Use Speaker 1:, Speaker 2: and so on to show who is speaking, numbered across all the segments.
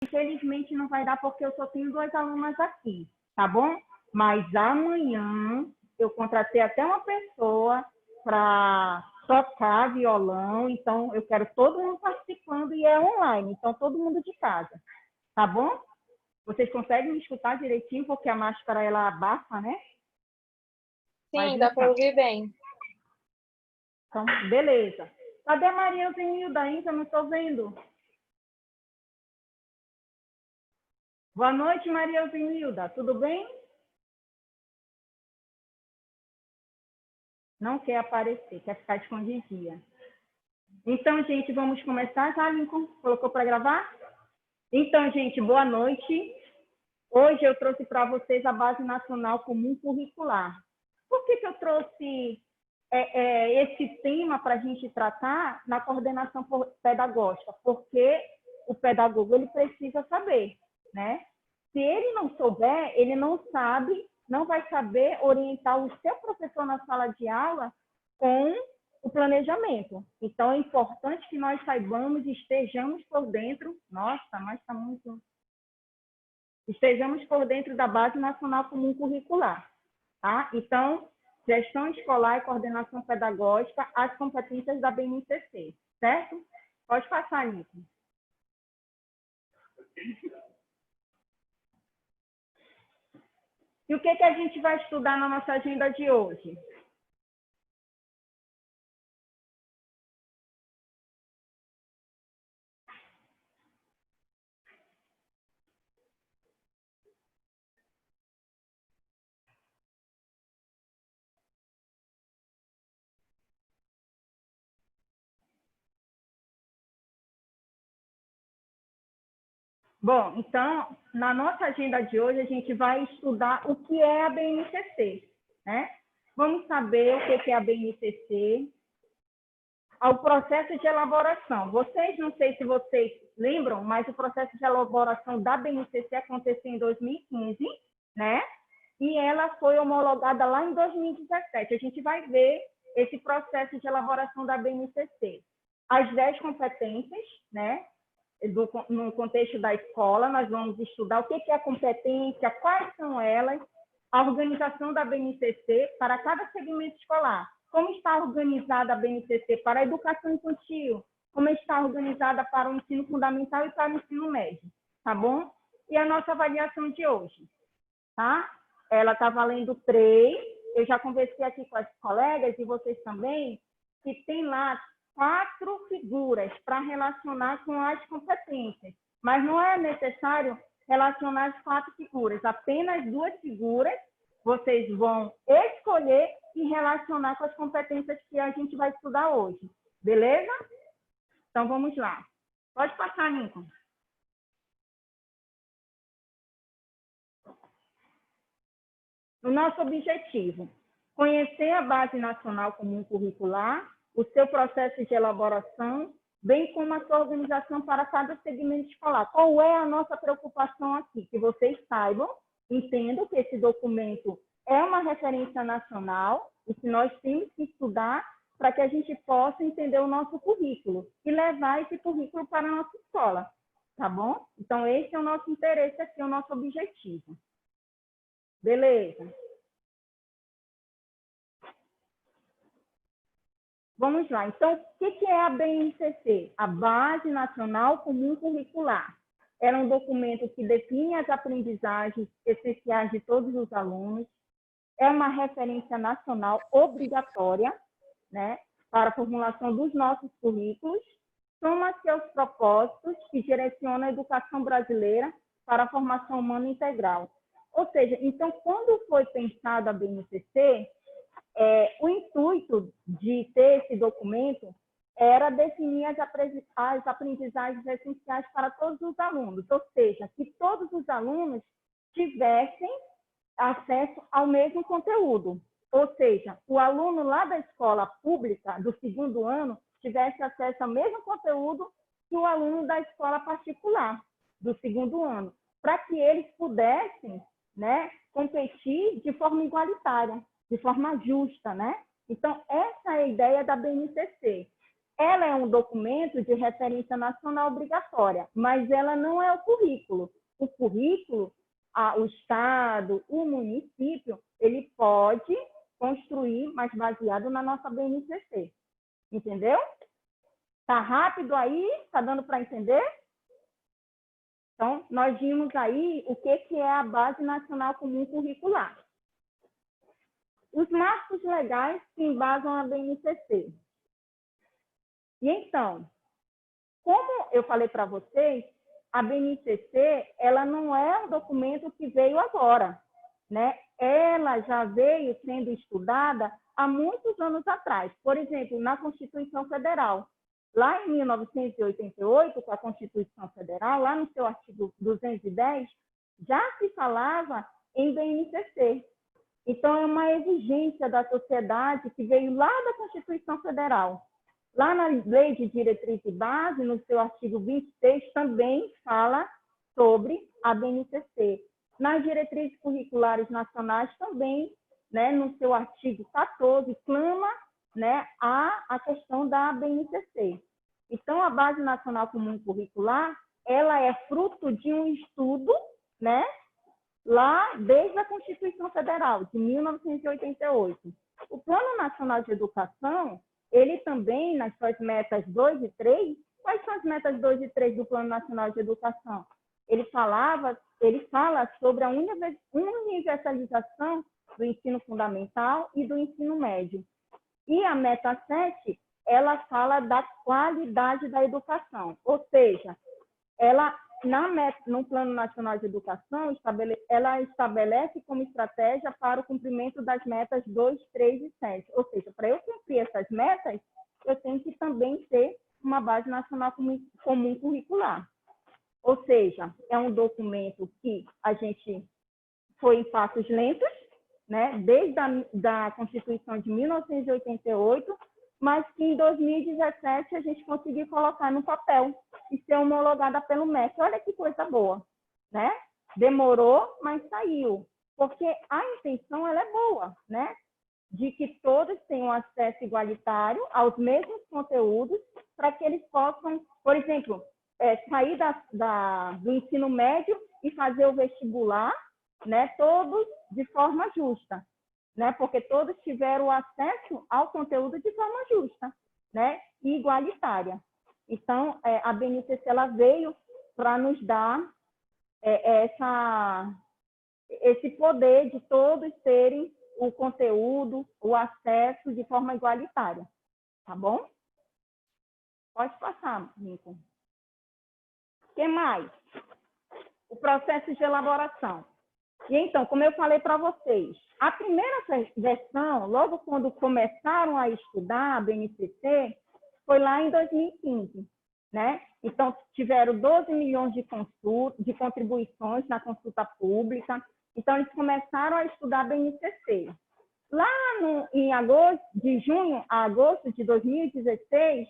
Speaker 1: infelizmente não vai dar porque eu só tenho 2 alunas aqui, tá bom? Mas amanhã eu contratei até uma pessoa para tocar violão, então eu quero todo mundo participando e é online, então todo mundo de casa, tá bom? Vocês conseguem me escutar direitinho, porque a máscara ela abafa, né?
Speaker 2: Sim, dá para ouvir bem.
Speaker 1: Então, beleza. Cadê a Maria Eugênilda ainda? Não estou vendo. Boa noite, Maria Eugênilda. Tudo bem? Não quer aparecer, quer ficar escondidinha. Então, gente, vamos começar. Já, Lincoln? Colocou para gravar? Então, gente, boa noite. Hoje eu trouxe para vocês a Base Nacional Comum Curricular. Por que eu trouxe esse tema para a gente tratar na coordenação pedagógica? Porque o pedagogo ele precisa saber, né? Se ele não souber, ele não sabe, não vai saber orientar o seu professor na sala de aula com o planejamento. Então, é importante que nós saibamos e estejamos por dentro. Nossa, mas está muito... Estejamos por dentro da Base Nacional Comum Curricular. Tá? Então, gestão escolar e coordenação pedagógica, as competências da BNCC, certo? Pode passar, Nico. E o que a gente vai estudar na nossa agenda de hoje? Bom, então, na nossa agenda de hoje, a gente vai estudar o que é a BNCC, né? Vamos saber o que é a BNCC, ao processo de elaboração. Vocês, não sei se vocês lembram, mas o processo de elaboração da BNCC aconteceu em 2015, né? E ela foi homologada lá em 2017. A gente vai ver esse processo de elaboração da BNCC. As 10 competências, né? No contexto da escola, nós vamos estudar o que é a competência, quais são elas, a organização da BNCC para cada segmento escolar. Como está organizada a BNCC para a educação infantil, como está organizada para o ensino fundamental e para o ensino médio, tá bom? E a nossa avaliação de hoje, tá? Ela está valendo 3, eu já conversei aqui com as colegas e vocês também, que tem lá 4 figuras para relacionar com as competências, mas não é necessário relacionar as 4 figuras, apenas 2 figuras vocês vão escolher e relacionar com as competências que a gente vai estudar hoje, beleza? Então, vamos lá. Pode passar, Lincoln. O nosso objetivo, conhecer a Base Nacional Comum Curricular, o seu processo de elaboração, bem como a sua organização para cada segmento escolar. Qual é a nossa preocupação aqui? Que vocês saibam, entendam que esse documento é uma referência nacional e que nós temos que estudar para que a gente possa entender o nosso currículo e levar esse currículo para a nossa escola, tá bom? Então, esse é o nosso interesse aqui, o nosso objetivo. Beleza. Vamos lá. Então, o que é a BNCC? A Base Nacional Comum Curricular. Ela é um documento que define as aprendizagens essenciais de todos os alunos. É uma referência nacional obrigatória, né, para a formulação dos nossos currículos. Soma-se aos propósitos que direcionam a educação brasileira para a formação humana integral. Ou seja, então, quando foi pensada a BNCC, o intuito de ter esse documento era definir as aprendizagens essenciais para todos os alunos, ou seja, que todos os alunos tivessem acesso ao mesmo conteúdo. Ou seja, o aluno lá da escola pública, do 2º ano, tivesse acesso ao mesmo conteúdo que o aluno da escola particular, do 2º ano, para que eles pudessem, né, competir de forma igualitária, de forma justa, né? Então, essa é a ideia da BNCC. ela é um documento de referência nacional obrigatória, mas ela não é o currículo. O currículo, o Estado, o município, ele pode construir, mas baseado na nossa BNCC. Entendeu? Tá rápido aí? Tá dando para entender? Então, nós vimos aí o que é a Base Nacional Comum Curricular. Os marcos legais que embasam a BNCC. E então, como eu falei para vocês, a BNCC, ela não é um documento que veio agora, né? Ela já veio sendo estudada há muitos anos atrás. Por exemplo, na Constituição Federal. Lá em 1988, com a Constituição Federal, lá no seu artigo 210, já se falava em BNCC. Então, é uma exigência da sociedade que veio lá da Constituição Federal. Lá na Lei de Diretriz e Base, no seu artigo 26, também fala sobre a BNCC. Nas diretrizes curriculares nacionais também, né, no seu artigo 14, clama, né, a questão da BNCC. Então, a Base Nacional Comum Curricular, ela é fruto de um estudo, né, lá desde a Constituição Federal, de 1988. O Plano Nacional de Educação, ele também, nas suas metas 2 e 3, quais são as metas 2 e 3 do Plano Nacional de Educação? Ele fala sobre a universalização do ensino fundamental e do ensino médio. E a meta 7, ela fala da qualidade da educação, ou seja, ela, no Plano Nacional de Educação, ela estabelece como estratégia para o cumprimento das metas 2, 3 e 7. Ou seja, para eu cumprir essas metas, eu tenho que também ter uma Base Nacional Comum Curricular. Ou seja, é um documento que a gente foi em passos lentos, né, desde a Constituição de 1988, mas que em 2017 a gente conseguiu colocar no papel e ser homologada pelo MEC. Olha que coisa boa, né? Demorou, mas saiu. Porque a intenção ela é boa, né? De que todos tenham acesso igualitário aos mesmos conteúdos para que eles possam, por exemplo, sair do ensino médio e fazer o vestibular, né? Todos de forma justa. Né? Porque todos tiveram acesso ao conteúdo de forma justa, né? E igualitária. Então, a BNCC ela veio para nos dar esse poder de todos terem o conteúdo, o acesso de forma igualitária. Tá bom? Pode passar, Lincoln. O que mais? O processo de elaboração. E então, como eu falei para vocês, a primeira versão, logo quando começaram a estudar a BNCC, foi lá em 2015, né? Então, tiveram 12 milhões de contribuições na consulta pública. Então, eles começaram a estudar a BNCC. Lá de junho a agosto de 2016,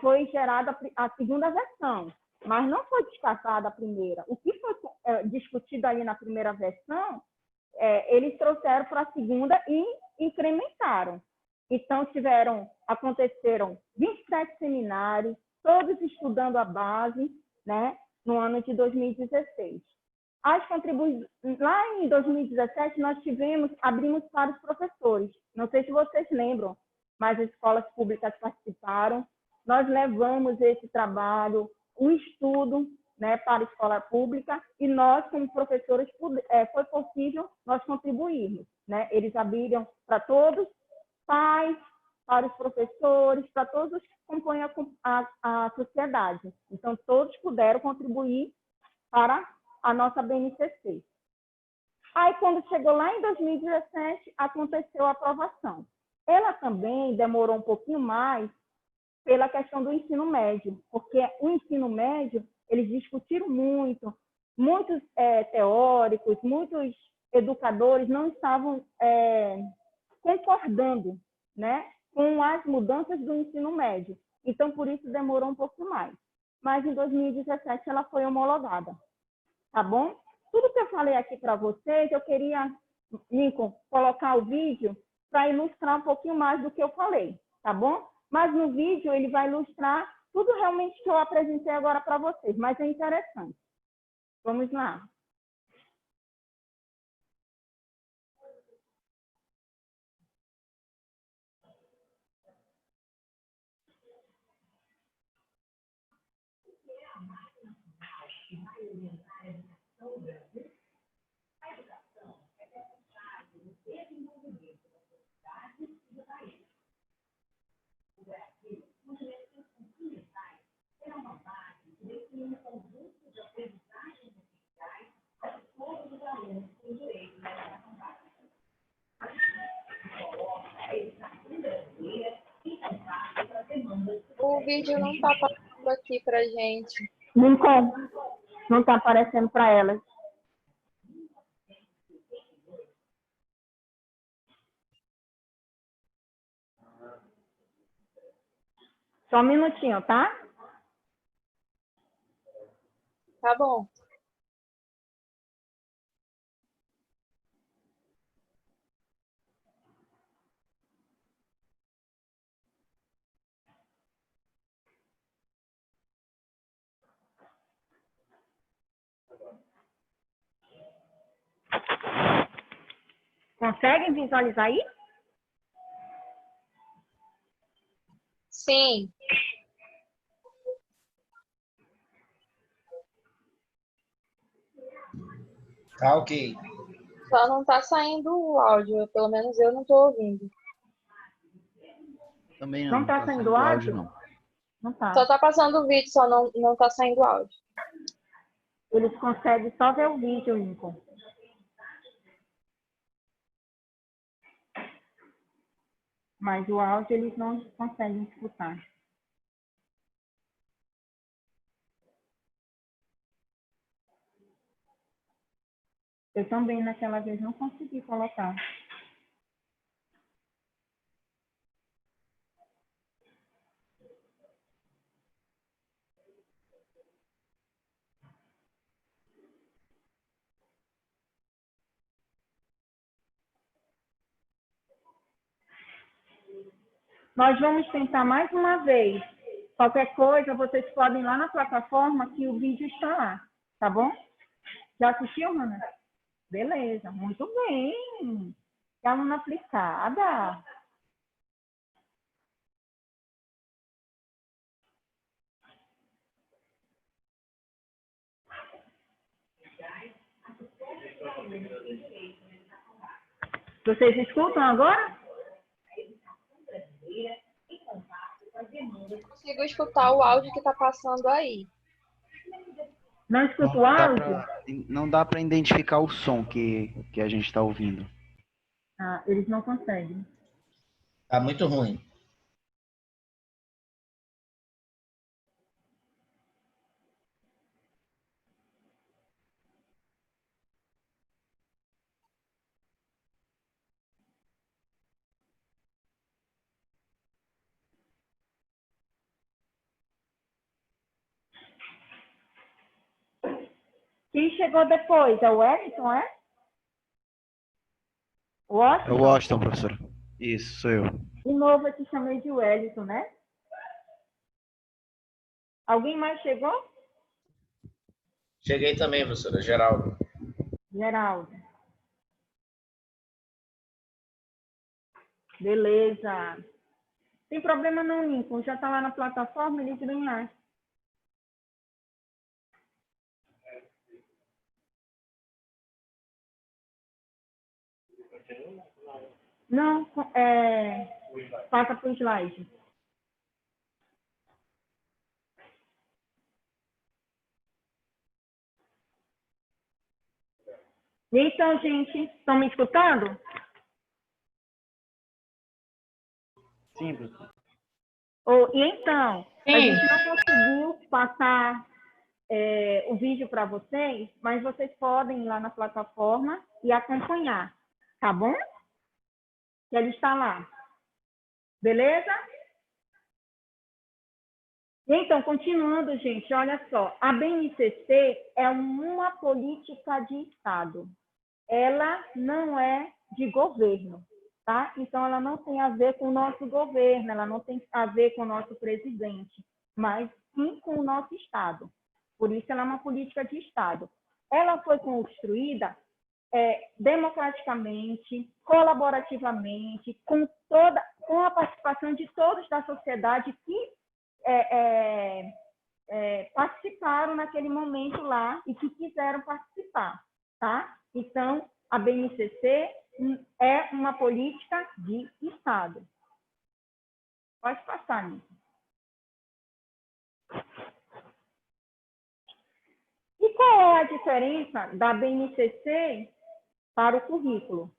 Speaker 1: foi gerada a segunda versão, mas não foi descartada a primeira. O que foi discutido ali na primeira versão, eles trouxeram para a segunda e incrementaram. Então, aconteceram 27 seminários, todos estudando a base, né, no ano de 2016. Lá em 2017, nós abrimos para os professores. Não sei se vocês lembram, mas as escolas públicas participaram. Nós levamos esse trabalho, o estudo, né, para a escola pública, e nós, como professores, foi possível nós contribuirmos. Né? Eles abriram para todos, pais, para os professores, para todos os que compõem a sociedade. Então, todos puderam contribuir para a nossa BNCC. Aí, quando chegou lá em 2017, aconteceu a aprovação. Ela também demorou um pouquinho mais pela questão do ensino médio, porque o ensino médio, eles discutiram muito, muitos teóricos, muitos educadores não estavam concordando, né, com as mudanças do ensino médio. Então, por isso, demorou um pouco mais. Mas, em 2017, ela foi homologada. Tá bom? Tudo que eu falei aqui para vocês, eu queria, Lincoln, colocar o vídeo para ilustrar um pouquinho mais do que eu falei, tá bom? Mas no vídeo ele vai ilustrar tudo realmente que eu apresentei agora para vocês, mas é interessante. Vamos lá.
Speaker 2: O vídeo não está passando aqui pra gente.
Speaker 1: Não está aparecendo para elas. Só um minutinho, tá?
Speaker 2: Tá bom.
Speaker 1: Conseguem visualizar aí?
Speaker 2: Sim.
Speaker 3: Tá ok.
Speaker 2: Só não tá saindo o áudio. Pelo menos eu não tô ouvindo.
Speaker 4: Também não.
Speaker 1: Não
Speaker 4: Não
Speaker 1: tá
Speaker 4: tá
Speaker 1: saindo
Speaker 4: saindo
Speaker 1: áudio?
Speaker 4: não.
Speaker 1: Não tá.
Speaker 2: Só tá passando o vídeo, só não tá saindo áudio.
Speaker 1: Eles conseguem só ver o vídeo, Lincoln. Mas o áudio eles não conseguem escutar. Eu também, naquela vez, não consegui colocar. Nós vamos tentar mais uma vez. Qualquer coisa, vocês podem ir lá na plataforma que o vídeo está lá, tá bom? Já assistiu, Ana? Beleza, muito bem. Que aluna aplicada. Vocês escutam agora?
Speaker 2: Eu consigo escutar o áudio que tá passando aí.
Speaker 1: Não escuta o áudio?
Speaker 4: Não dá para identificar o som que a gente está ouvindo.
Speaker 1: Ah, eles não conseguem.
Speaker 3: Tá muito ruim.
Speaker 1: Quem chegou depois? É o Wellington, é? O
Speaker 4: É o
Speaker 1: Washington?
Speaker 4: Washington, professor. Isso, sou eu.
Speaker 1: De novo eu te chamei de Wellington, né? Alguém mais chegou?
Speaker 3: Cheguei também, professora Geraldo.
Speaker 1: Geraldo. Beleza. Tem problema não, Lincoln. Já está lá na plataforma, eles vêm lá. Não, passa para o slide. Então, gente, estão me escutando?
Speaker 4: Sim, professor.
Speaker 1: E então, a gente não conseguiu passar o vídeo para vocês, mas vocês podem ir lá na plataforma e acompanhar, tá bom? Que ele está lá. Beleza? Então, continuando, gente, olha só. A BNCC é uma política de Estado. Ela não é de governo, tá? Então, ela não tem a ver com o nosso governo, ela não tem a ver com o nosso presidente, mas sim com o nosso Estado. Por isso, ela é uma política de Estado. Ela foi construída democraticamente, colaborativamente, com a participação de todos da sociedade que participaram naquele momento lá e que quiseram participar, tá? Então, a BNCC é uma política de Estado. Pode passar, Nico. E qual é a diferença da BNCC para o currículo?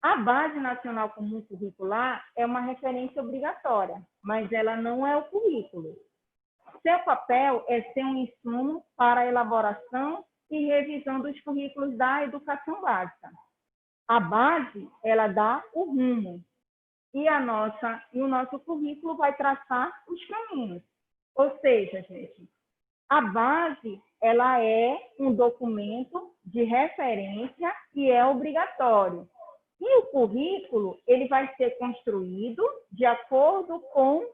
Speaker 1: A Base Nacional Comum Curricular é uma referência obrigatória, mas ela não é o currículo. Seu papel é ser um insumo para a elaboração e revisão dos currículos da educação básica. A base, ela dá o rumo, e o nosso currículo vai traçar os caminhos. Ou seja, gente, a base, ela é um documento de referência e é obrigatório. E o currículo, ele vai ser construído de acordo com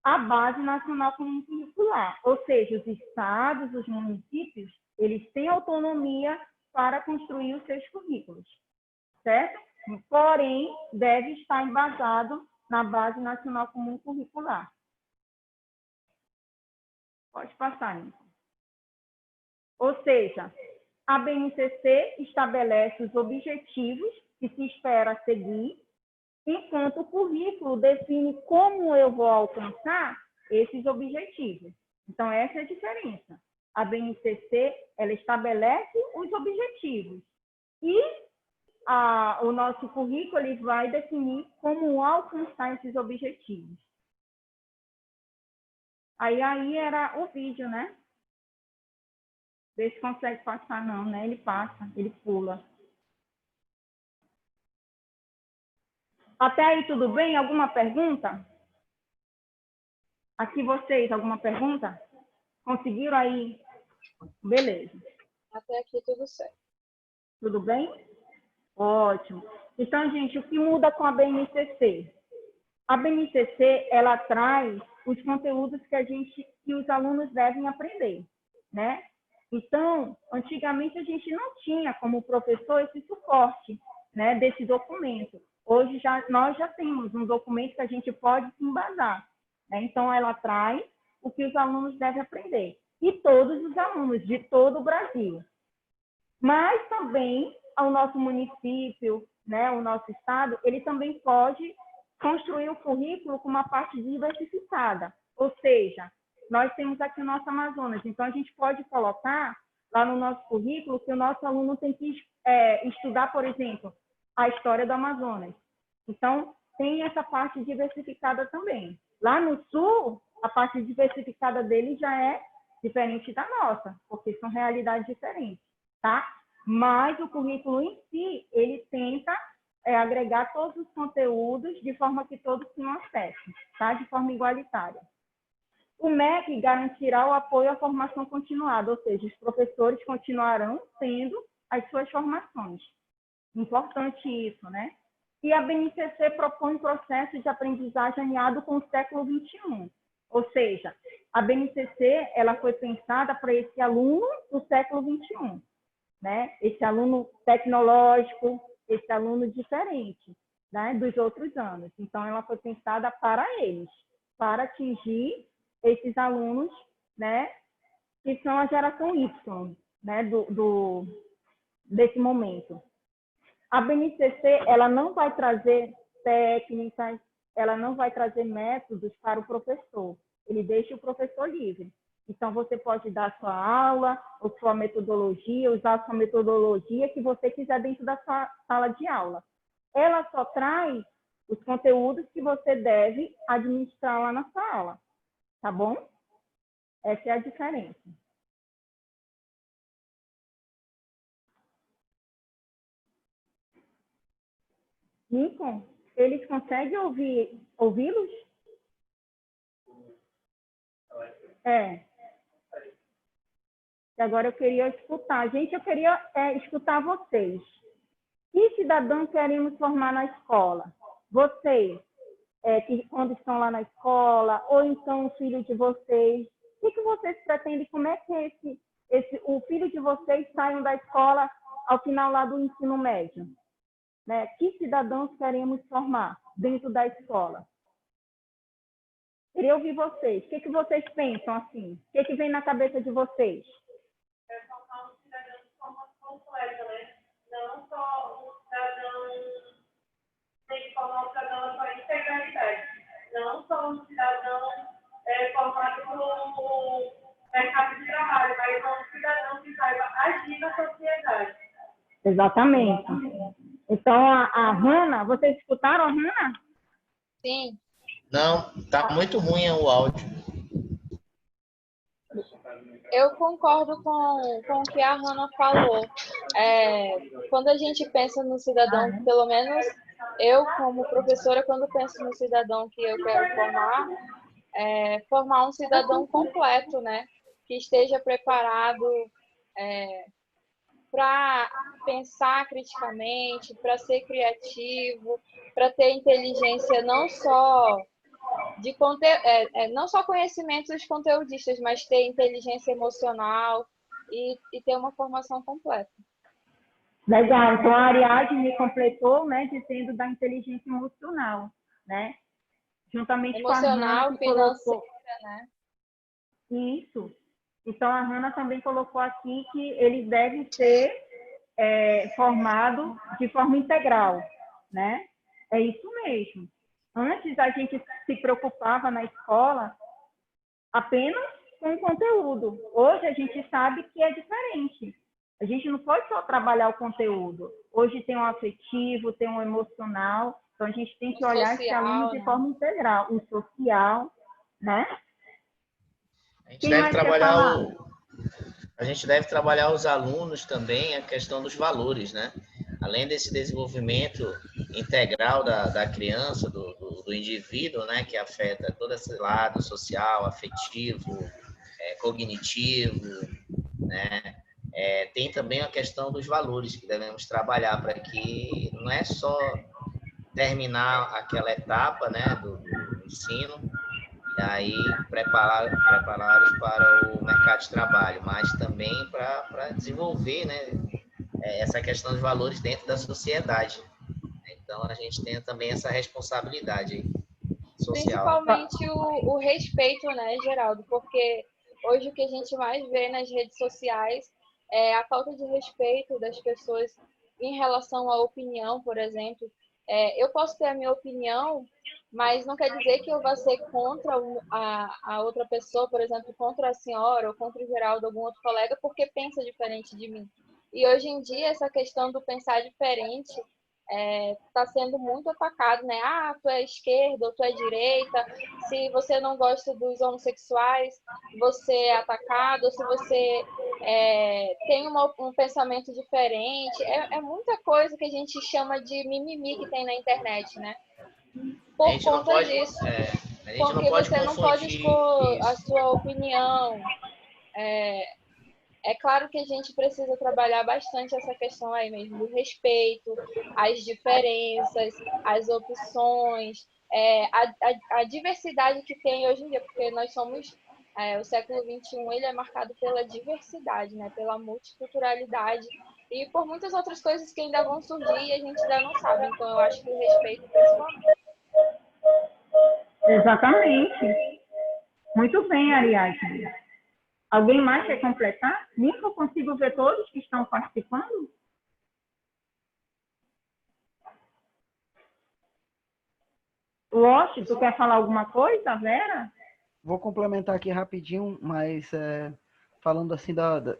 Speaker 1: a Base Nacional Comum Curricular. Ou seja, os estados, os municípios, eles têm autonomia para construir os seus currículos, certo? Porém, deve estar embasado na Base Nacional Comum Curricular. Pode passar, Nico. Ou seja, a BNCC estabelece os objetivos que se espera seguir, enquanto o currículo define como eu vou alcançar esses objetivos. Então, essa é a diferença. A BNCC, ela estabelece os objetivos e o nosso currículo ele vai definir como alcançar esses objetivos. Aí era o vídeo, né? Vê se consegue passar, não, né? Ele passa, ele pula. Até aí tudo bem? Alguma pergunta? Aqui vocês, alguma pergunta? Conseguiram aí? Beleza.
Speaker 2: Até aqui tudo certo.
Speaker 1: Tudo bem? Ótimo. Então, gente, o que muda com a BNCC? A BNCC, ela traz os conteúdos que os alunos devem aprender, né? Então, antigamente a gente não tinha como professor esse suporte, né, desse documento. Hoje nós já temos um documento que a gente pode se embasar, né? Então, ela traz o que os alunos devem aprender. E todos os alunos de todo o Brasil. Mas também o nosso município, né, o nosso estado, ele também pode construir o currículo com uma parte diversificada. Ou seja, nós temos aqui o nosso Amazonas, então a gente pode colocar lá no nosso currículo que o nosso aluno tem que estudar, por exemplo, a história do Amazonas. Então, tem essa parte diversificada também. Lá no Sul, a parte diversificada dele já é diferente da nossa, porque são realidades diferentes, tá? Mas o currículo em si, ele tenta agregar todos os conteúdos de forma que todos tenham acesso, tá? De forma igualitária. O MEC garantirá o apoio à formação continuada, ou seja, os professores continuarão tendo as suas formações. Importante isso, né? E a BNCC propõe um processo de aprendizagem alinhado com o século XXI. Ou seja, a BNCC ela foi pensada para esse aluno do século XXI, né? Esse aluno tecnológico, esse aluno diferente, né, dos outros anos. Então, ela foi pensada para eles, para atingir esses alunos, né, que são a geração Y, né, desse momento. A BNCC, ela não vai trazer técnicas, ela não vai trazer métodos para o professor. Ele deixa o professor livre. Então, você pode dar sua aula, ou sua metodologia, usar a sua metodologia que você quiser dentro da sua sala de aula. Ela só traz os conteúdos que você deve administrar lá na sua aula. Tá bom? Essa é a diferença. Lincoln, eles conseguem ouvi-los? E agora eu queria escutar. Gente, eu queria escutar vocês. Que cidadão queremos formar na escola? Vocês, que quando estão lá na escola, ou então o filho de vocês, o que vocês pretendem? Como é que o filho de vocês saiam da escola ao final lá do ensino médio? Né? Que cidadãos queremos formar dentro da escola? Queria ouvir vocês. O que vocês pensam assim? O que vem na cabeça de vocês?
Speaker 5: É formar um cidadão de forma completa, né? Não só um cidadão, tem que formar um cidadão com integralidade. Não só um cidadão formado no mercado de trabalho, mas um cidadão que saiba agir na sociedade.
Speaker 1: Exatamente. Então, a Hannah, vocês escutaram a Hannah?
Speaker 2: Sim.
Speaker 3: Não, tá muito ruim o áudio.
Speaker 2: Eu concordo com o que a Hannah falou. Quando a gente pensa no cidadão, pelo menos eu, como professora, quando penso no cidadão que eu quero formar um cidadão completo, né? Que esteja preparado para pensar criticamente, para ser criativo, para ter inteligência não só não só conhecimentos conteudistas, mas ter inteligência emocional e ter uma formação completa.
Speaker 1: Legal. Então, a Ariadne completou, né, dizendo da inteligência emocional, né? Juntamente
Speaker 2: emocional,
Speaker 1: com a Hannah,
Speaker 2: financeira, né?
Speaker 1: Isso. Então, a Hannah também colocou aqui que eles devem ser formados de forma integral, né? É isso mesmo. Antes, a gente se preocupava na escola apenas com o conteúdo. Hoje, a gente sabe que é diferente. A gente não pode só trabalhar o conteúdo. Hoje tem um afetivo, tem um emocional. Então, a gente tem que olhar esse aluno de forma integral. O social, né?
Speaker 3: A gente deve trabalhar os alunos também a questão dos valores, né? Além desse desenvolvimento integral da criança, do indivíduo, né? Que afeta todo esse lado social, afetivo, cognitivo, né? Tem também a questão dos valores que devemos trabalhar para que não é só terminar aquela etapa, né, do ensino e aí prepará-los para o mercado de trabalho, mas também para desenvolver, né, essa questão dos valores dentro da sociedade. Então, a gente tem também essa responsabilidade aí, social.
Speaker 2: Principalmente o respeito, né, Geraldo? Porque hoje o que a gente mais vê nas redes sociais é a falta de respeito das pessoas em relação à opinião, por exemplo. Eu posso ter a minha opinião, mas não quer dizer que eu vá ser contra a outra pessoa, por exemplo, contra a senhora ou contra o Geraldo, algum outro colega, porque pensa diferente de mim. E hoje em dia, essa questão do pensar diferente está sendo muito atacado, né? Ah, tu é esquerda ou tu é direita. Se você não gosta dos homossexuais, você é atacado. Ou se você tem um pensamento diferente. É muita coisa que a gente chama de mimimi que tem na internet, né? Por conta disso. Porque você não pode expor a sua opinião. É claro que a gente precisa trabalhar bastante essa questão aí mesmo do respeito, as diferenças, as opções, a diversidade que tem hoje em dia, porque nós somos, o século XXI, ele é marcado pela diversidade, né, pela multiculturalidade e por muitas outras coisas que ainda vão surgir e a gente ainda não sabe. Então, eu acho que o respeito principalmente.
Speaker 1: Exatamente. Muito bem, Ariadne. Alguém mais quer completar? Nunca consigo ver todos que estão participando? Loche, tu quer falar alguma coisa, Vera?
Speaker 4: Vou complementar aqui rapidinho, mas falando assim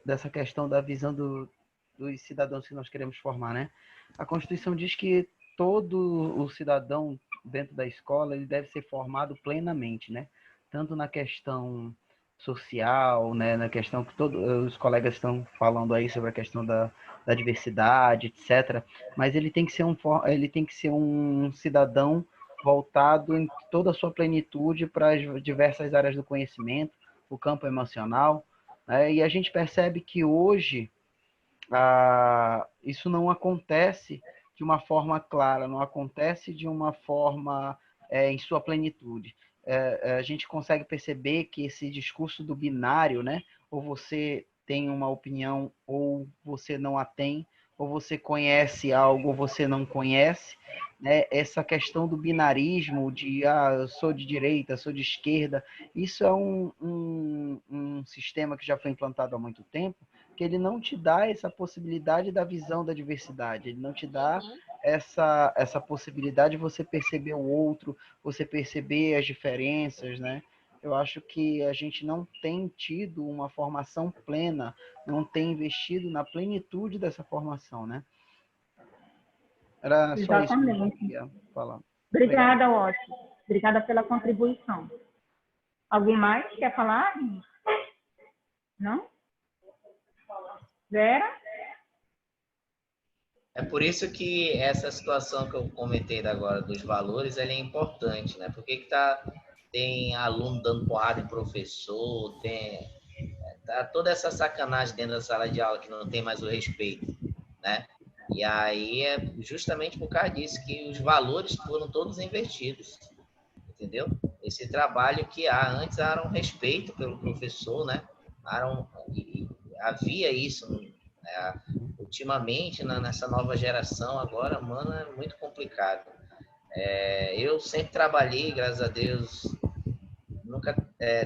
Speaker 4: dessa questão da visão dos cidadãos que nós queremos formar, né? A Constituição diz que todo o cidadão dentro da escola ele deve ser formado plenamente, né? Tanto na questão social, né? Na questão que todos os colegas estão falando aí sobre a questão da diversidade, etc. Mas ele tem que ser um cidadão voltado em toda a sua plenitude para as diversas áreas do conhecimento, o campo emocional, né? E a gente percebe que hoje isso não acontece de uma forma clara, não acontece de uma forma em sua plenitude. A gente consegue perceber que esse discurso do binário, né? Ou você tem uma opinião ou você não a tem, ou você conhece algo ou você não conhece, né? Essa questão do binarismo, de eu sou de direita, sou de esquerda, isso é um sistema que já foi implantado há muito tempo, que ele não te dá essa possibilidade da visão da diversidade, ele não te dá essa possibilidade de você perceber o outro, você perceber as diferenças, né? Eu acho que a gente não tem tido uma formação plena, não tem investido na plenitude dessa formação, né? Era só isso que eu
Speaker 1: Exatamente.
Speaker 4: queria falar.
Speaker 1: Obrigada, Otto. Obrigada pela contribuição. Alguém mais quer falar? Não? Vera?
Speaker 3: É por isso que essa situação que eu comentei agora dos valores, ela é importante, né? Por que tem aluno dando porrada em professor, tá toda essa sacanagem dentro da sala de aula que não tem mais o respeito, né? E aí é justamente por causa disso que os valores foram todos invertidos, entendeu? Esse trabalho que antes era um respeito pelo professor, né? Havia isso, né? Ultimamente, nessa nova geração agora, mano, é muito complicado. Eu sempre trabalhei, graças a Deus, nunca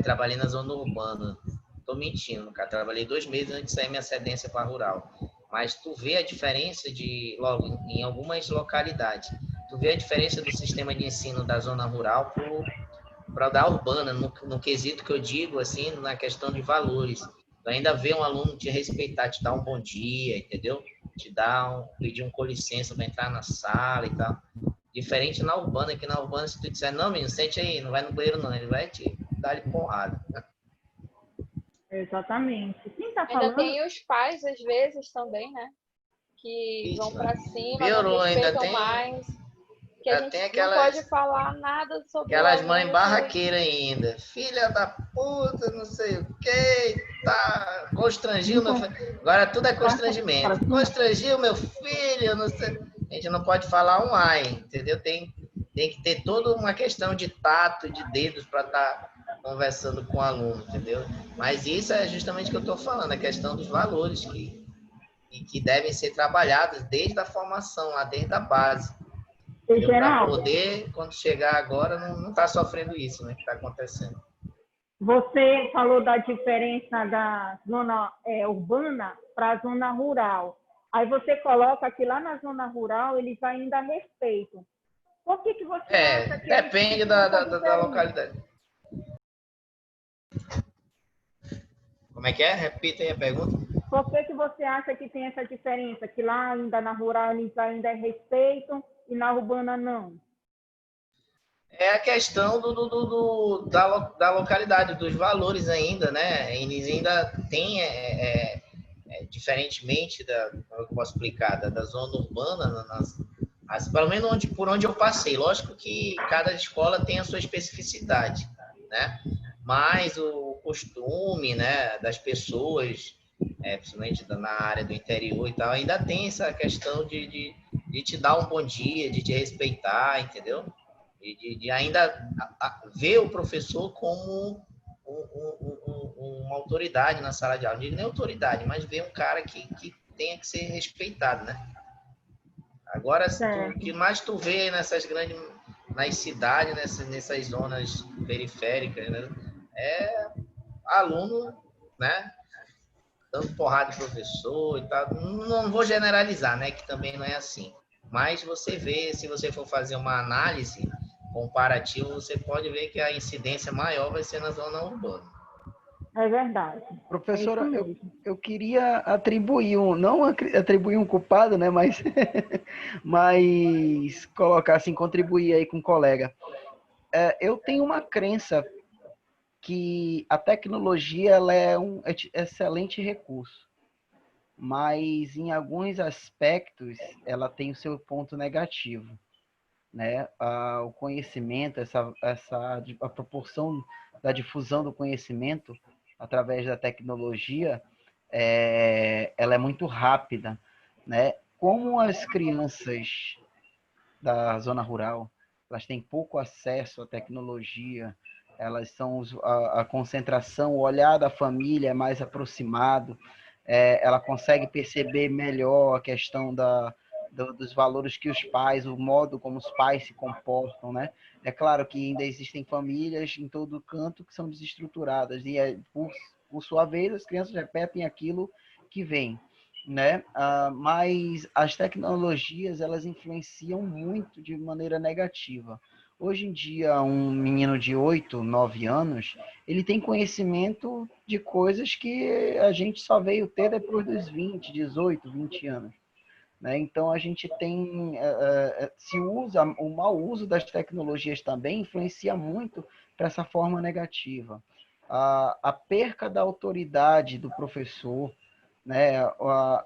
Speaker 3: trabalhei na zona urbana. Tô mentindo, cara. Trabalhei 2 meses antes de sair minha cedência para rural. Mas tu vê a diferença logo, em algumas localidades. Tu vê a diferença do sistema de ensino da zona rural para da urbana, no quesito que eu digo, assim, na questão de valores. Tu ainda vê um aluno te respeitar, te dar um bom dia, entendeu? Pedir com licença para entrar na sala e tal. Diferente na urbana, que na urbana, se tu disser, não, menino, sente aí, não vai no banheiro não, ele vai te dar porrada.
Speaker 1: Exatamente. Quem está
Speaker 2: Ainda
Speaker 1: falando?
Speaker 2: tem os pais, às vezes, também, né? Que vão para cima,
Speaker 3: Piorou,
Speaker 2: não
Speaker 3: ainda
Speaker 2: respeitam
Speaker 3: tem,
Speaker 2: mais. Que a gente
Speaker 3: tem
Speaker 2: não pode falar nada sobre o
Speaker 3: aquelas mães
Speaker 2: aluno
Speaker 3: barraqueiras ainda. Filha da puta, não sei o que, tá, constrangiu meu filho. Agora tudo é constrangimento. Constrangiu meu filho, não sei. A gente não pode falar um ai, entendeu? Tem que ter toda uma questão de tato, de dedos para estar conversando com o aluno, entendeu? Mas isso é justamente o que eu estou falando, a questão dos valores que devem ser trabalhados desde a formação, lá desde a base. Para poder, quando chegar agora, não tá sofrendo isso, né, que está acontecendo.
Speaker 1: Você falou da diferença da zona urbana para a zona rural. Aí você coloca que lá na zona rural eles ainda respeitam. Por que você acha que
Speaker 3: depende da localidade. Como é que é? Repita aí a pergunta.
Speaker 1: Por que você acha que tem essa diferença? Que lá ainda na rural eles ainda respeitam e na urbana não?
Speaker 3: É a questão da localidade, dos valores ainda, né? Eles ainda têm, diferentemente como eu posso explicar, da zona urbana, pelo menos por onde eu passei. Lógico que cada escola tem a sua especificidade, né? Mas o costume, né, das pessoas, principalmente na área do interior e tal, ainda tem essa questão de te dar um bom dia, de te respeitar, entendeu? De ainda ver o professor como uma autoridade na sala de aula. Não digo nem autoridade, mas ver um cara que tenha que ser respeitado, né? Agora, o que mais tu vê nas cidades, nessas zonas periféricas, né? É aluno, né? Dando porrada de professor e tal. Não vou generalizar, né? Que também não é assim. Mas você vê, se você for fazer uma análise comparativa, você pode ver que a incidência maior vai ser na zona urbana.
Speaker 1: É verdade.
Speaker 4: Professora, eu queria atribuir não atribuir um culpado, né, mas colocar assim, contribuir aí com o colega. Eu tenho uma crença que a tecnologia ela é um excelente recurso, mas em alguns aspectos ela tem o seu ponto negativo, né? O conhecimento, a proporção da difusão do conhecimento através da tecnologia, ela é muito rápida, né? como as crianças da zona rural, elas têm pouco acesso à tecnologia, elas são a concentração, o olhar da família é mais aproximado, ela consegue perceber melhor a questão dos valores que os pais, o modo como os pais se comportam, né? É claro que ainda existem famílias em todo canto que são desestruturadas e, por sua vez, as crianças repetem aquilo que vem, né? Mas as tecnologias, elas influenciam muito de maneira negativa. Hoje em dia, um menino de 8, 9 anos, ele tem conhecimento de coisas que a gente só veio ter depois dos 20, 18, 20 anos. Né? Então, a gente tem, o mau uso das tecnologias também influencia muito para essa forma negativa. A perca da autoridade do professor, né?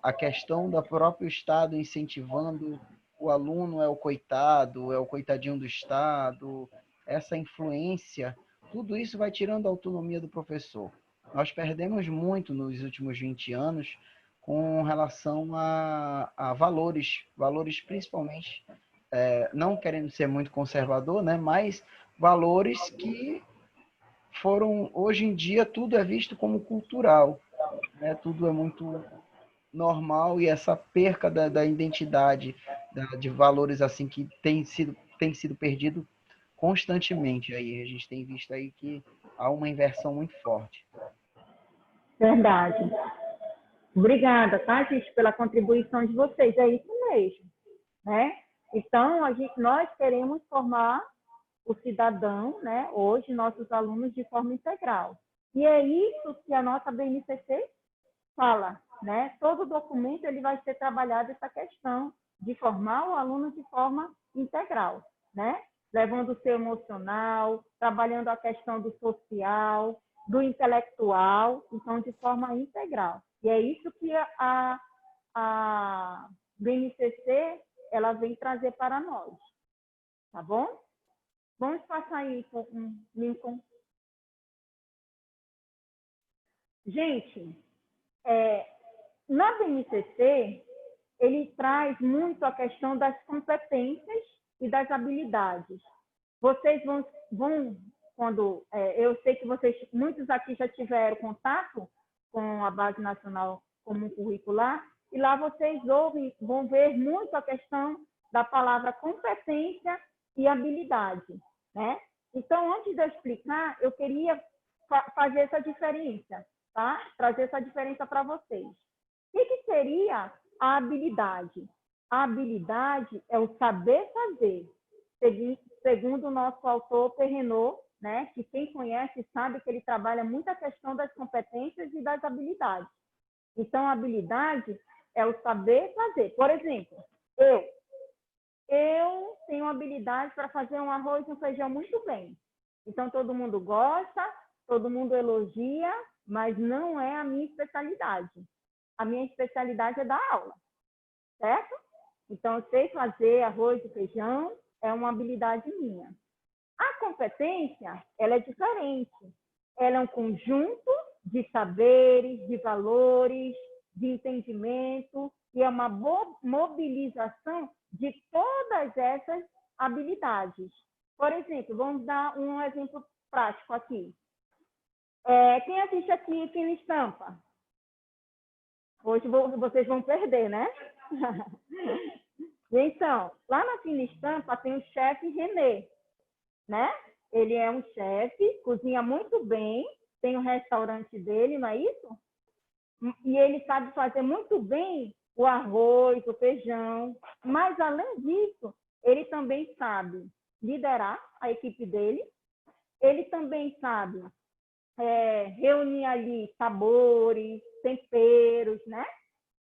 Speaker 4: A questão do próprio Estado incentivando o aluno é o coitadinho do Estado, essa influência, tudo isso vai tirando a autonomia do professor. Nós perdemos muito nos últimos 20 anos com relação a valores principalmente, não querendo ser muito conservador, né, mas valores que foram, hoje em dia, tudo é visto como cultural, né, tudo é muito normal e essa perca da identidade, de valores assim que tem sido perdido constantemente. Aí a gente tem visto aí que há uma inversão muito forte.
Speaker 1: Verdade. Obrigada, tá, gente, pela contribuição de vocês. É isso mesmo, né? Então, nós queremos formar o cidadão, né? Hoje, nossos alunos de forma integral. E é isso que a nossa BNCC fala, né? Todo documento ele vai ser trabalhado essa questão de formar o aluno de forma integral, né? Levando o seu emocional, trabalhando a questão do social, do intelectual, então de forma integral. E é isso que a BNCC ela vem trazer para nós, tá bom? Vamos passar aí, Lincoln. Gente, na BNCC, ele traz muito a questão das competências e das habilidades. Vocês vão quando eu sei que muitos aqui já tiveram contato com a Base Nacional Comum Curricular, e lá vocês vão ver muito a questão da palavra competência e habilidade, né? Então, antes de eu explicar, eu queria fazer essa diferença, tá? Trazer essa diferença para vocês. O que seria a habilidade? A habilidade é o saber fazer, segundo o nosso autor Perrenot, né, que quem conhece sabe que ele trabalha muito a questão das competências e das habilidades. Então, a habilidade é o saber fazer. Por exemplo, eu tenho habilidade para fazer um arroz e um feijão muito bem. Então, todo mundo gosta, todo mundo elogia, mas não é a minha especialidade. A minha especialidade é dar aula, certo? Então, eu sei fazer arroz e feijão, é uma habilidade minha. A competência, ela é diferente. Ela é um conjunto de saberes, de valores, de entendimento, e é uma mobilização de todas essas habilidades. Por exemplo, vamos dar um exemplo prático aqui. Quem assiste aqui Fina Estampa? Hoje vocês vão perder, né? Então, lá na Fina Estampa tem o chefe René, né? Ele é um chefe, cozinha muito bem, tem um restaurante dele, não é isso? E ele sabe fazer muito bem o arroz, o feijão, mas além disso, ele também sabe liderar a equipe dele, ele também sabe reunir ali sabores, temperos, né?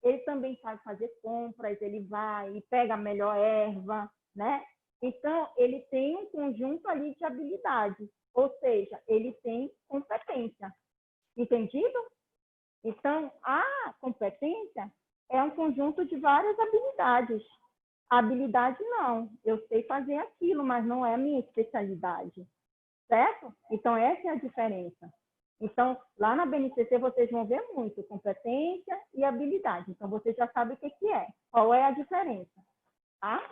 Speaker 1: Ele também sabe fazer compras, ele vai e pega a melhor erva, né? Então, ele tem um conjunto ali de habilidades, ou seja, ele tem competência. Entendido? Então, a competência é um conjunto de várias habilidades. A habilidade não, eu sei fazer aquilo, mas não é a minha especialidade, certo? Então, essa é a diferença. Então, lá na BNCC, vocês vão ver muito competência e habilidade. Então, vocês já sabem o que é, qual é a diferença, tá?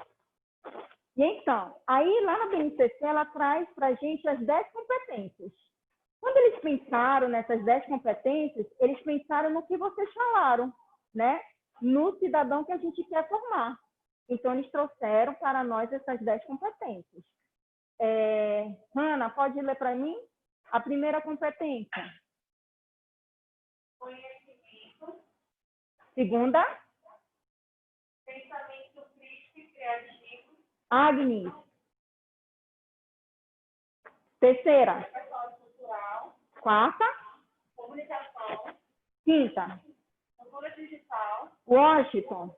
Speaker 1: E então, aí lá na BNCC, ela traz para a gente as 10 competências. Quando eles pensaram nessas 10 competências, eles pensaram no que vocês falaram, né? No cidadão que a gente quer formar. Então, eles trouxeram para nós essas 10 competências. Hanna, pode ler para mim? A primeira competência.
Speaker 5: Conhecimento,
Speaker 1: Segunda.
Speaker 5: pensamento crítico e criativo,
Speaker 1: Agnes. Terceira.
Speaker 5: repertório cultural,
Speaker 1: Quarta.
Speaker 5: comunicação,
Speaker 1: Quinta.
Speaker 5: cultura digital,
Speaker 1: Washington.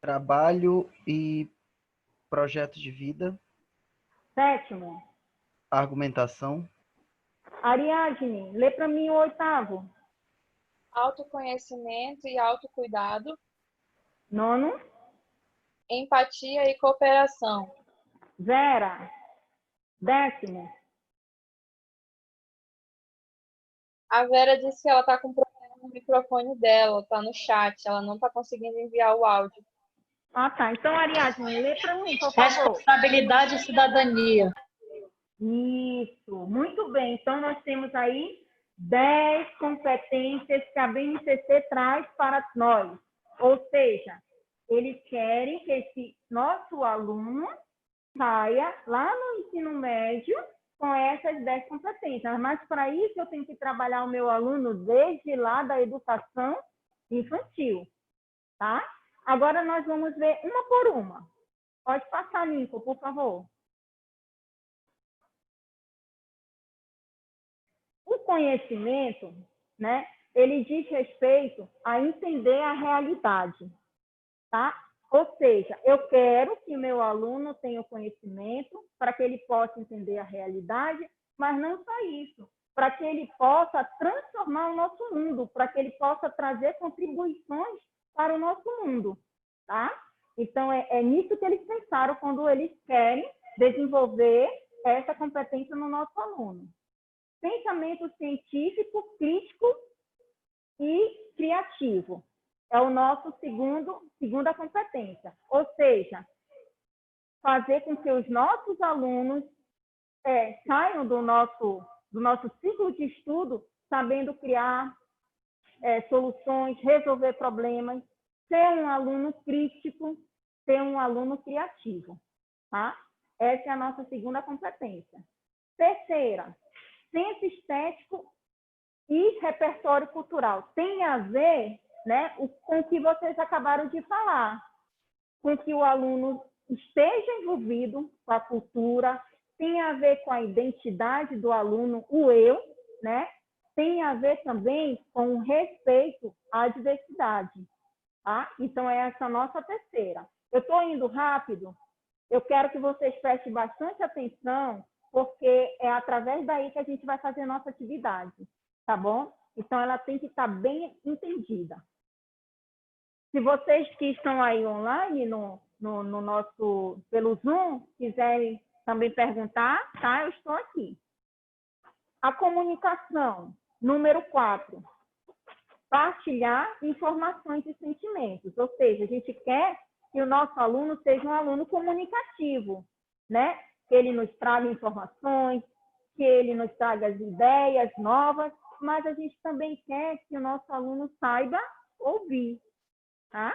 Speaker 4: Trabalho e projeto de vida.
Speaker 1: Sétimo.
Speaker 4: Argumentação.
Speaker 1: Ariadne, lê para mim o oitavo.
Speaker 2: Autoconhecimento e autocuidado,
Speaker 1: Nono.
Speaker 2: empatia e cooperação.
Speaker 1: Vera. Décimo.
Speaker 2: A Vera disse que ela está com problema no microfone dela, está no chat, ela não está conseguindo enviar o áudio.
Speaker 1: Ah, tá. Então, Ariadne, lê para mim, por favor.
Speaker 6: Responsabilidade e cidadania.
Speaker 1: Isso, muito bem. Então, nós temos aí 10 competências que a BNCC traz para nós. Ou seja, eles querem que esse nosso aluno saia lá no ensino médio com essas 10 competências. Mas, para isso, eu tenho que trabalhar o meu aluno desde lá da educação infantil, tá? Agora, nós vamos ver uma por uma. Pode passar, Nico, por favor. O conhecimento, né, ele diz respeito a entender a realidade, tá? Ou seja, eu quero que meu aluno tenha o conhecimento para que ele possa entender a realidade, mas não só isso, para que ele possa transformar o nosso mundo, para que ele possa trazer contribuições para o nosso mundo, tá? Então, é nisso que eles pensaram quando eles querem desenvolver essa competência no nosso aluno. Pensamento científico, crítico e criativo. É o nosso segunda competência. Ou seja, fazer com que os nossos alunos saiam do nosso ciclo de estudo sabendo criar soluções, resolver problemas, ser um aluno crítico, ser um aluno criativo. Tá? Essa é a nossa segunda competência. Terceira, senso estético e repertório cultural. Tem a ver, né, com o que vocês acabaram de falar, com que o aluno esteja envolvido com a cultura, tem a ver com a identidade do aluno, o eu, né? Tem a ver também com o respeito à diversidade. Tá? Então, é essa a nossa terceira. Eu estou indo rápido, eu quero que vocês prestem bastante atenção, porque é através daí que a gente vai fazer nossa atividade, tá bom? Então, ela tem que estar bem entendida. Se vocês que estão aí online pelo Zoom, quiserem também perguntar, tá? Eu estou aqui. A comunicação, número 4. Partilhar informações e sentimentos. Ou seja, a gente quer que o nosso aluno seja um aluno comunicativo, né? Que ele nos traga informações, que ele nos traga as ideias novas, mas a gente também quer que o nosso aluno saiba ouvir, tá?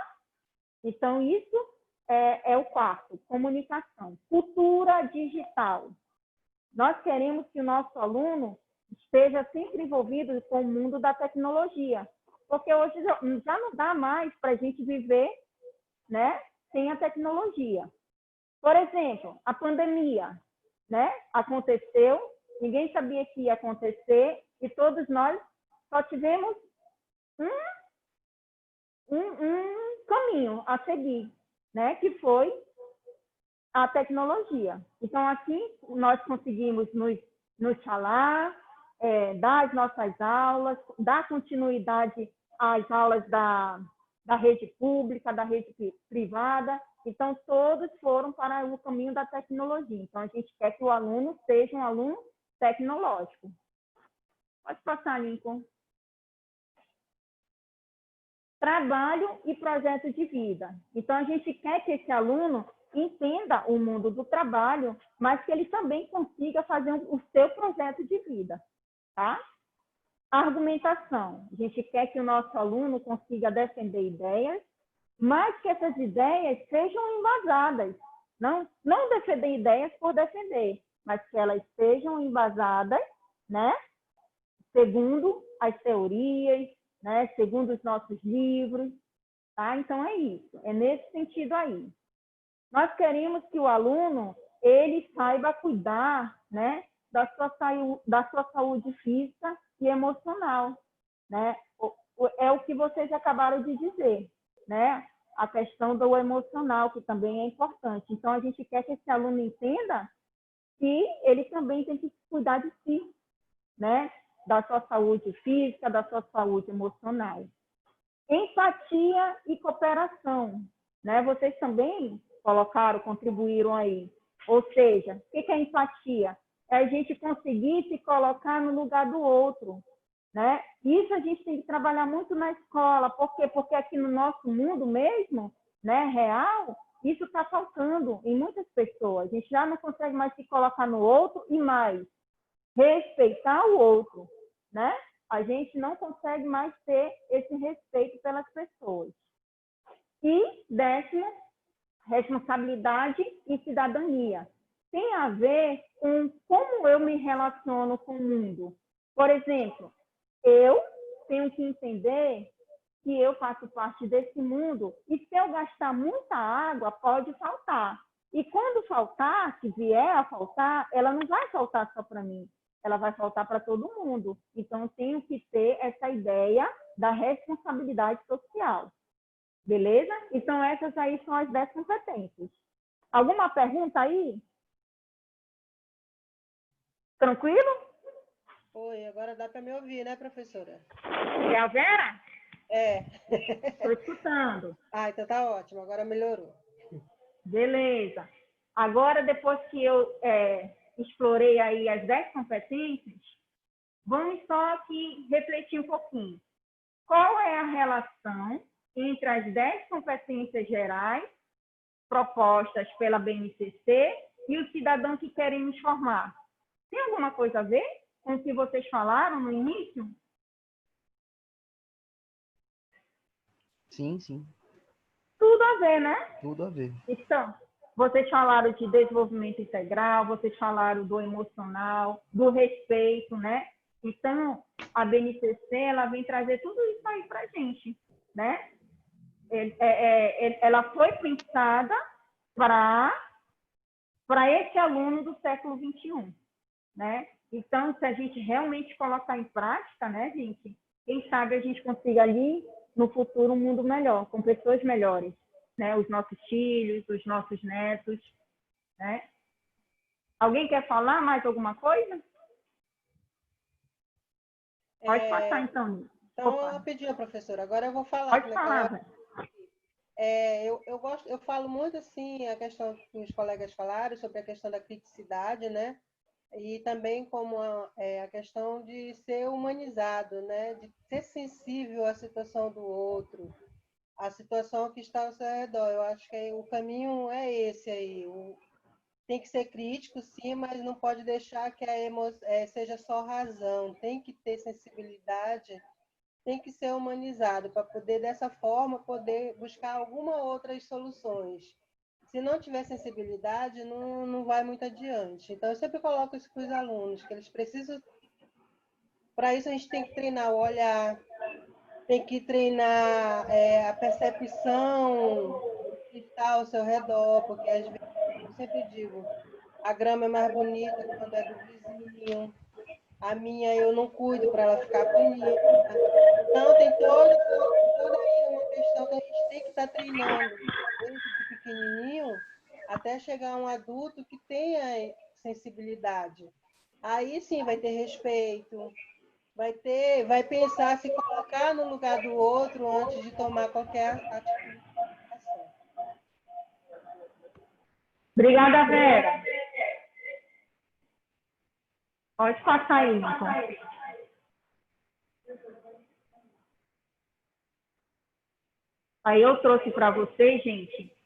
Speaker 1: Então, isso é o quarto, comunicação. Cultura digital. Nós queremos que o nosso aluno esteja sempre envolvido com o mundo da tecnologia, porque hoje já não dá mais para a gente viver, né, sem a tecnologia. Por exemplo, a pandemia, né, aconteceu, ninguém sabia que ia acontecer e todos nós só tivemos um caminho a seguir, né, que foi a tecnologia. Então, assim, nós conseguimos nos falar, dar as nossas aulas, dar continuidade às aulas da rede pública, da rede privada, Então, todos foram para o caminho da tecnologia. Então, a gente quer que o aluno seja um aluno tecnológico. Pode passar, Lincoln. Trabalho e projeto de vida. Então, a gente quer que esse aluno entenda o mundo do trabalho, mas que ele também consiga fazer o seu projeto de vida, tá? Argumentação. A gente quer que o nosso aluno consiga defender ideias, mas que essas ideias sejam embasadas. Não defender ideias por defender, mas que elas sejam embasadas, né? Segundo as teorias, né? Segundo os nossos livros, tá? Então, é isso. É nesse sentido aí. Nós queremos que o aluno, ele saiba cuidar, né? Da sua saúde física e emocional, né? É o que vocês acabaram de dizer, né? A questão do emocional, que também é importante. Então, a gente quer que esse aluno entenda que ele também tem que cuidar de si, né? Da sua saúde física, da sua saúde emocional. Empatia e cooperação, né? Vocês também colocaram, contribuíram aí. Ou seja, o que é empatia? É a gente conseguir se colocar no lugar do outro, né? Isso a gente tem que trabalhar muito na escola. Por quê? Porque aqui no nosso mundo mesmo, né, real, isso está faltando em muitas pessoas. A gente já não consegue mais se colocar no outro e mais respeitar o outro, né? A gente não consegue mais ter esse respeito pelas pessoas. E, décimo, responsabilidade e cidadania. Tem a ver com como eu me relaciono com o mundo. Por exemplo, eu tenho que entender que eu faço parte desse mundo e se eu gastar muita água, pode faltar. E quando faltar, se vier a faltar, ela não vai faltar só para mim, ela vai faltar para todo mundo. Então, eu tenho que ter essa ideia da responsabilidade social. Beleza? Então, essas aí são as 10 competências. Alguma pergunta aí? Tranquilo?
Speaker 7: Oi, agora dá para me ouvir, né, professora?
Speaker 1: É a Vera?
Speaker 7: É.
Speaker 1: Estou escutando.
Speaker 7: Ah, então tá ótimo, agora melhorou.
Speaker 1: Beleza. Agora, depois que eu explorei aí as 10 competências, vamos só aqui refletir um pouquinho. Qual é a relação entre as 10 competências gerais propostas pela BNCC e os cidadãos que querem nos formar? Tem alguma coisa a ver com o que vocês falaram no início?
Speaker 4: Sim, sim.
Speaker 1: Tudo a ver, né?
Speaker 4: Tudo a ver.
Speaker 1: Então, vocês falaram de desenvolvimento integral, vocês falaram do emocional, do respeito, né? Então, a BNCC, ela vem trazer tudo isso aí para a gente, né? Ela foi pensada para esse aluno do século XXI, né? Então, se a gente realmente colocar em prática, né, gente, quem sabe a gente consiga ali, no futuro, um mundo melhor, com pessoas melhores, né? Os nossos filhos, os nossos netos, né? Alguém quer falar mais alguma coisa? Pode passar, então.
Speaker 7: Então, rapidinho, professora, agora eu vou falar.
Speaker 1: Pode falar.
Speaker 7: Eu falo muito, assim, a questão que os colegas falaram sobre a questão da criticidade, né? E também como a questão de ser humanizado, né? De ser sensível à situação do outro, à situação que está ao seu redor. Eu acho que o caminho é esse aí. Tem que ser crítico, sim, mas não pode deixar que seja só razão. Tem que ter sensibilidade, tem que ser humanizado para poder, dessa forma, poder buscar alguma outras soluções. Se não tiver sensibilidade, não vai muito adiante. Então, eu sempre coloco isso para os alunos, que eles precisam... Para isso, a gente tem que treinar o olhar, tem que treinar a percepção que está ao seu redor, porque, às vezes, eu sempre digo, a grama é mais bonita quando é do vizinho, a minha eu não cuido para ela ficar bonita. Então, tem toda aí uma questão que a gente tem que estar treinando, desde pequenininho, até chegar um adulto que tenha sensibilidade. Aí sim vai ter respeito, vai pensar, se colocar no lugar do outro antes de tomar qualquer atitude.
Speaker 1: Obrigada, Vera. Pode passar aí, Lincoln. Aí eu trouxe para vocês, gente,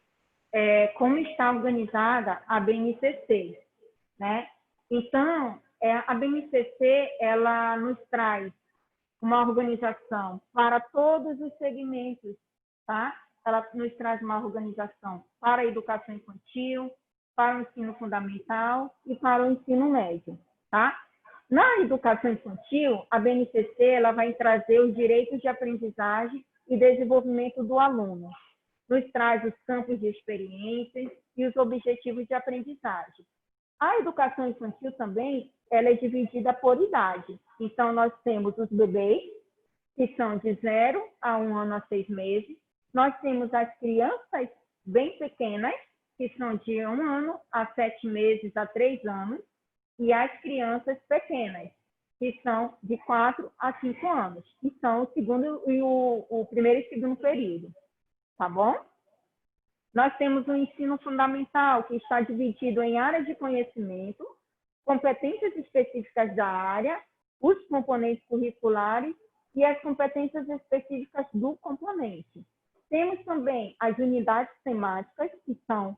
Speaker 1: como está organizada a BNCC, né? Então, a BNCC, ela nos traz uma organização para todos os segmentos, tá? Ela nos traz uma organização para a educação infantil, para o ensino fundamental e para o ensino médio, tá? Na educação infantil, a BNCC ela vai trazer os direitos de aprendizagem e desenvolvimento do aluno. Nos traz os campos de experiências e os objetivos de aprendizagem. A educação infantil também, ela é dividida por idade. Então, nós temos os bebês, que são de 0 a 1 ano a 6 meses. Nós temos as crianças bem pequenas, que são de 1 ano a 7 meses a 3 anos. E as crianças pequenas, que são de 4 a 5 anos, que são o segundo e o primeiro e segundo período, tá bom? Nós temos o ensino fundamental, que está dividido em áreas de conhecimento, competências específicas da área, os componentes curriculares e as competências específicas do componente. Temos também as unidades temáticas, que são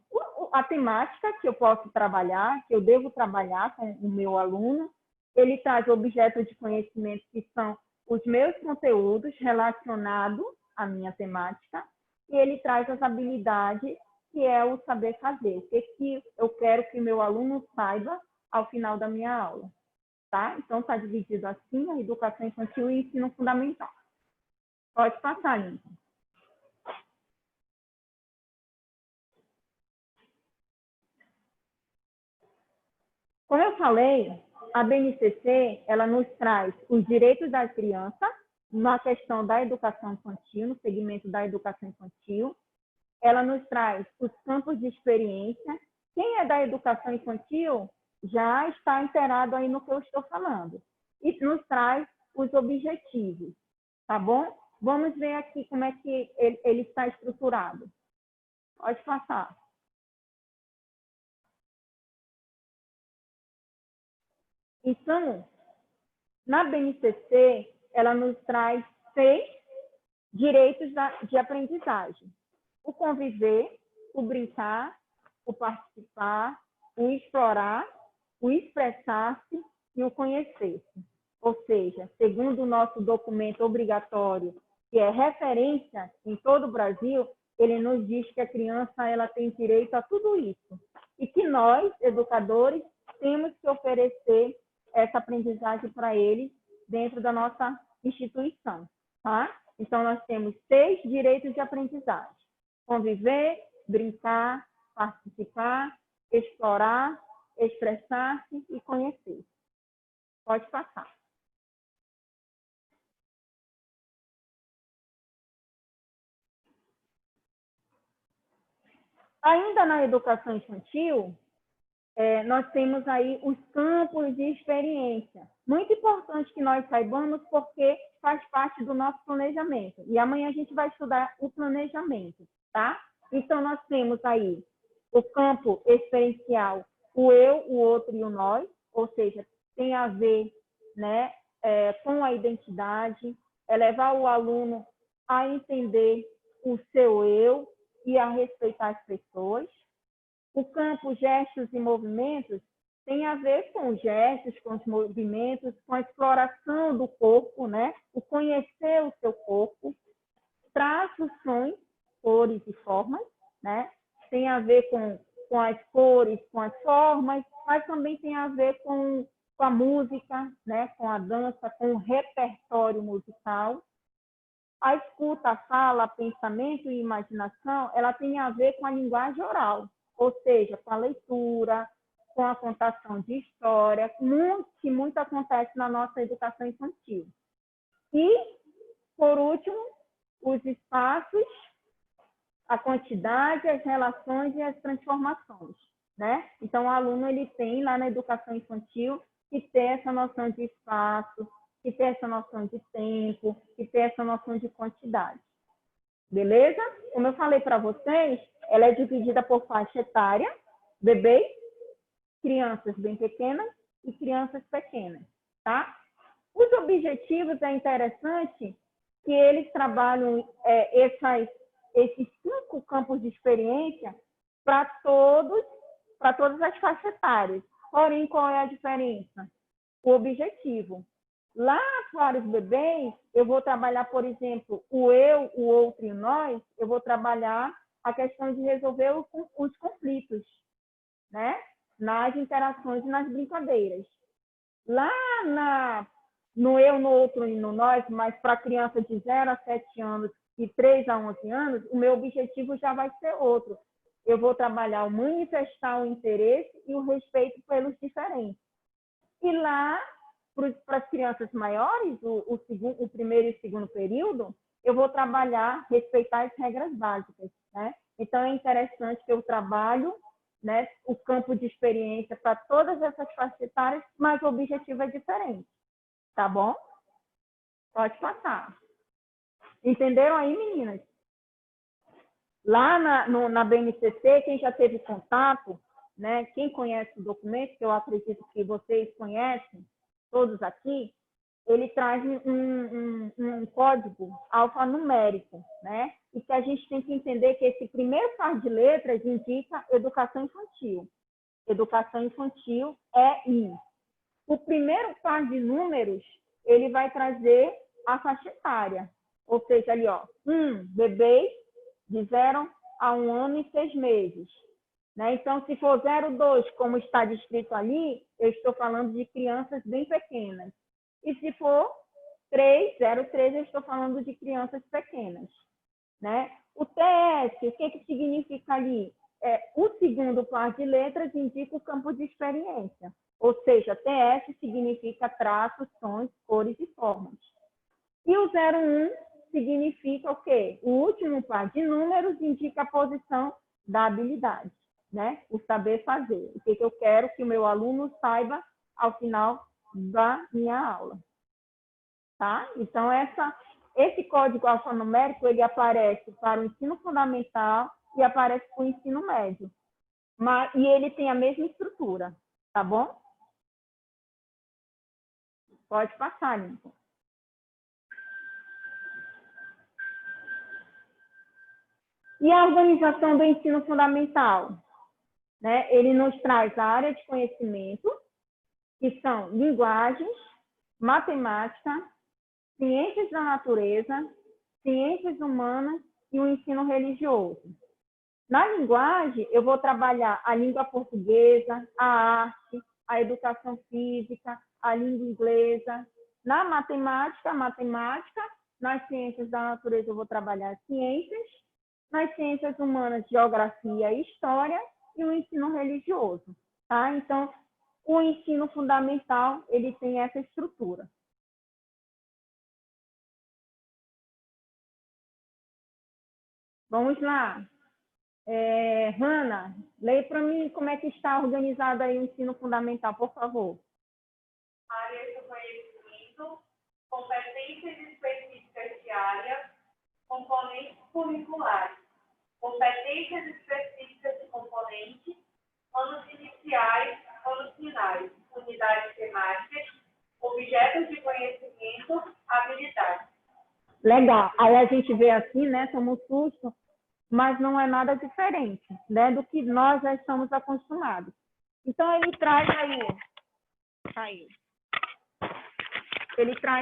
Speaker 1: a temática que eu posso trabalhar, que eu devo trabalhar com o meu aluno. Ele traz objetos de conhecimento que são os meus conteúdos relacionados à minha temática, e ele traz as habilidades, que é o saber fazer, o que eu quero que o meu aluno saiba ao final da minha aula. Tá? Então, está dividido assim, a educação infantil e ensino fundamental. Pode passar, Lincoln. Como eu falei, a BNCC, ela nos traz os direitos da criança na questão da educação infantil, no segmento da educação infantil. Ela nos traz os campos de experiência. Quem é da educação infantil já está inteirado aí no que eu estou falando. E nos traz os objetivos, tá bom? Vamos ver aqui como é que ele está estruturado. Pode passar. Então, na BNCC, ela nos traz 6 direitos de aprendizagem. O conviver, o brincar, o participar, o explorar, o expressar-se e o conhecer-se. Ou seja, segundo o nosso documento obrigatório, que é referência em todo o Brasil, ele nos diz que a criança ela tem direito a tudo isso. E que nós, educadores, temos que oferecer essa aprendizagem para eles dentro da nossa instituição, tá? Então, nós temos 6 direitos de aprendizagem. Conviver, brincar, participar, explorar, expressar-se e conhecer. Pode passar. Ainda na educação infantil, nós temos aí os campos de experiência. Muito importante que nós saibamos, porque faz parte do nosso planejamento. E amanhã a gente vai estudar o planejamento, tá? Então, nós temos aí o campo experiencial, o eu, o outro e o nós, ou seja, tem a ver, né, com a identidade, levar o aluno a entender o seu eu e a respeitar as pessoas. O campo gestos e movimentos tem a ver com os gestos, com os movimentos, com a exploração do corpo, né? O conhecer o seu corpo, traços, sons, cores e formas, né? Tem a ver com as cores, com as formas, mas também tem a ver com a música, né? Com a dança, com o repertório musical. A escuta, a fala, pensamento e imaginação, ela tem a ver com a linguagem oral, ou seja, com a leitura, com a contação de história, que muito acontece na nossa educação infantil. E, por último, os espaços, a quantidade, as relações e as transformações, né? Então, o aluno ele tem lá na educação infantil que ter essa noção de espaço, que ter essa noção de tempo, que ter essa noção de quantidade. Beleza? Como eu falei para vocês, ela é dividida por faixa etária, bebês, crianças bem pequenas e crianças pequenas, tá? Os objetivos é interessante que eles trabalham esses 5 campos de experiência para todas as faixas etárias. Porém, qual é a diferença? O objetivo. Lá para os bebês, eu vou trabalhar, por exemplo, o eu, o outro e o nós, eu vou trabalhar a questão de resolver os conflitos, né? Nas interações e nas brincadeiras. Lá no eu, no outro e no nós, mas para criança de 0 a 7 anos e 3 a 11 anos, o meu objetivo já vai ser outro. Eu vou trabalhar o manifestar o interesse e o respeito pelos diferentes. E lá, para as crianças maiores, o primeiro e o segundo período, eu vou trabalhar, respeitar as regras básicas, né? Então, é interessante que eu trabalho, né, o campo de experiência para todas essas faixas etárias, mas o objetivo é diferente, tá bom? Pode passar. Entenderam aí, meninas? Lá na BNCC, quem já teve contato, né, quem conhece o documento, que eu acredito que vocês conhecem, todos aqui, ele traz um código alfanumérico, né? E que a gente tem que entender que esse primeiro par de letras indica educação infantil. Educação infantil é I. O primeiro par de números, ele vai trazer a faixa etária. Ou seja, ali, ó, bebês de 0 a 1 ano e 6 meses. Né? Então, se for 0,2, como está descrito ali, eu estou falando de crianças bem pequenas. E se for 0,3, eu estou falando de crianças pequenas. Né? O TS, o que significa ali? O segundo par de letras indica o campo de experiência. Ou seja, TS significa traços, sons, cores e formas. E o 01 significa o quê? O último par de números indica a posição da habilidade, né? O saber fazer. O que eu quero que o meu aluno saiba ao final da minha aula. Tá? Então, esse código alfanumérico, ele aparece para o ensino fundamental e aparece para o ensino médio. E ele tem a mesma estrutura, tá bom? Pode passar, Lincoln. E a organização do ensino fundamental? Né? Ele nos traz a área de conhecimento, que são linguagens, matemática, ciências da natureza, ciências humanas e o ensino religioso. Na linguagem, eu vou trabalhar a língua portuguesa, a arte, a educação física, a língua inglesa. Na matemática, nas ciências da natureza, eu vou trabalhar ciências, nas ciências humanas, geografia e história, e o ensino religioso. Tá? Então, o ensino fundamental, ele tem essa estrutura. Vamos lá. Hanna, leia para mim como é que está organizado aí o ensino fundamental, por favor.
Speaker 5: Áreas do conhecimento, competências específicas de área, componentes curriculares, competências específicas de componente, anos iniciais, anos finais, unidades temáticas, objetos de conhecimento, habilidades.
Speaker 1: Legal. Aí a gente vê assim, né, toma um susto, mas não é nada diferente, né, do que nós já estamos acostumados. Então, ele traz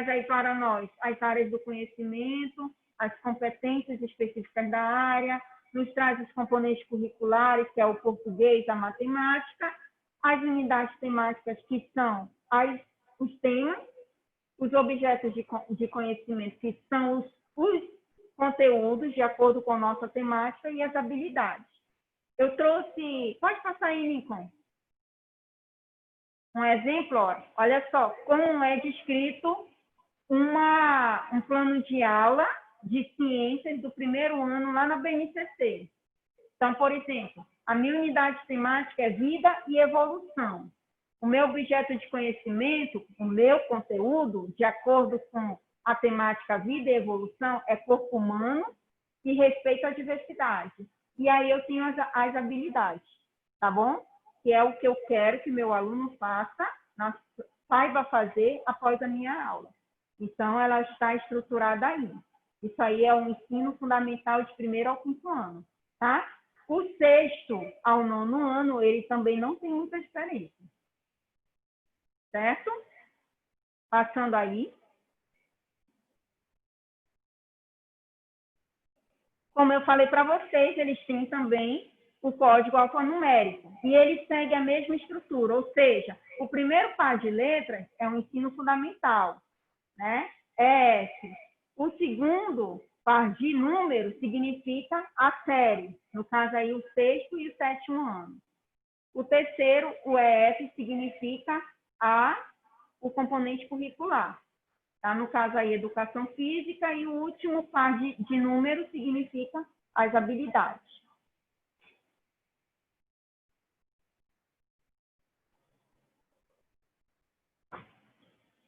Speaker 1: aí para nós as áreas do conhecimento, as competências específicas da área, nos traz os componentes curriculares, que é o português, a matemática, as unidades temáticas, que são os temas, os objetos de conhecimento, que são os conteúdos de acordo com a nossa temática, e as habilidades. Eu trouxe... Pode passar aí, Lincoln. Um exemplo, olha só, como é descrito um plano de aula de ciências do primeiro ano lá na BNCC. Então, por exemplo, a minha unidade temática é vida e evolução. O meu objeto de conhecimento, o meu conteúdo, de acordo com a temática vida e evolução, é corpo humano e respeito à diversidade. E aí eu tenho as habilidades. tá bom? Que é o que eu quero que meu aluno faça, saiba fazer após a minha aula. Então, ela está estruturada aí. Isso aí é o ensino fundamental de 1º ao 5º ano, tá? O 6º ao 9º ano, ele também não tem muita diferença. Certo? Passando aí. Como eu falei para vocês, eles têm também o código alfanumérico. E ele segue a mesma estrutura, ou seja, o primeiro par de letras é o ensino fundamental, né? É S. O segundo par de números significa a série, no caso aí o 6º e o 7º ano. O terceiro, o EF, significa o componente curricular. Tá? No caso aí, educação física, e o último par de números significa as habilidades.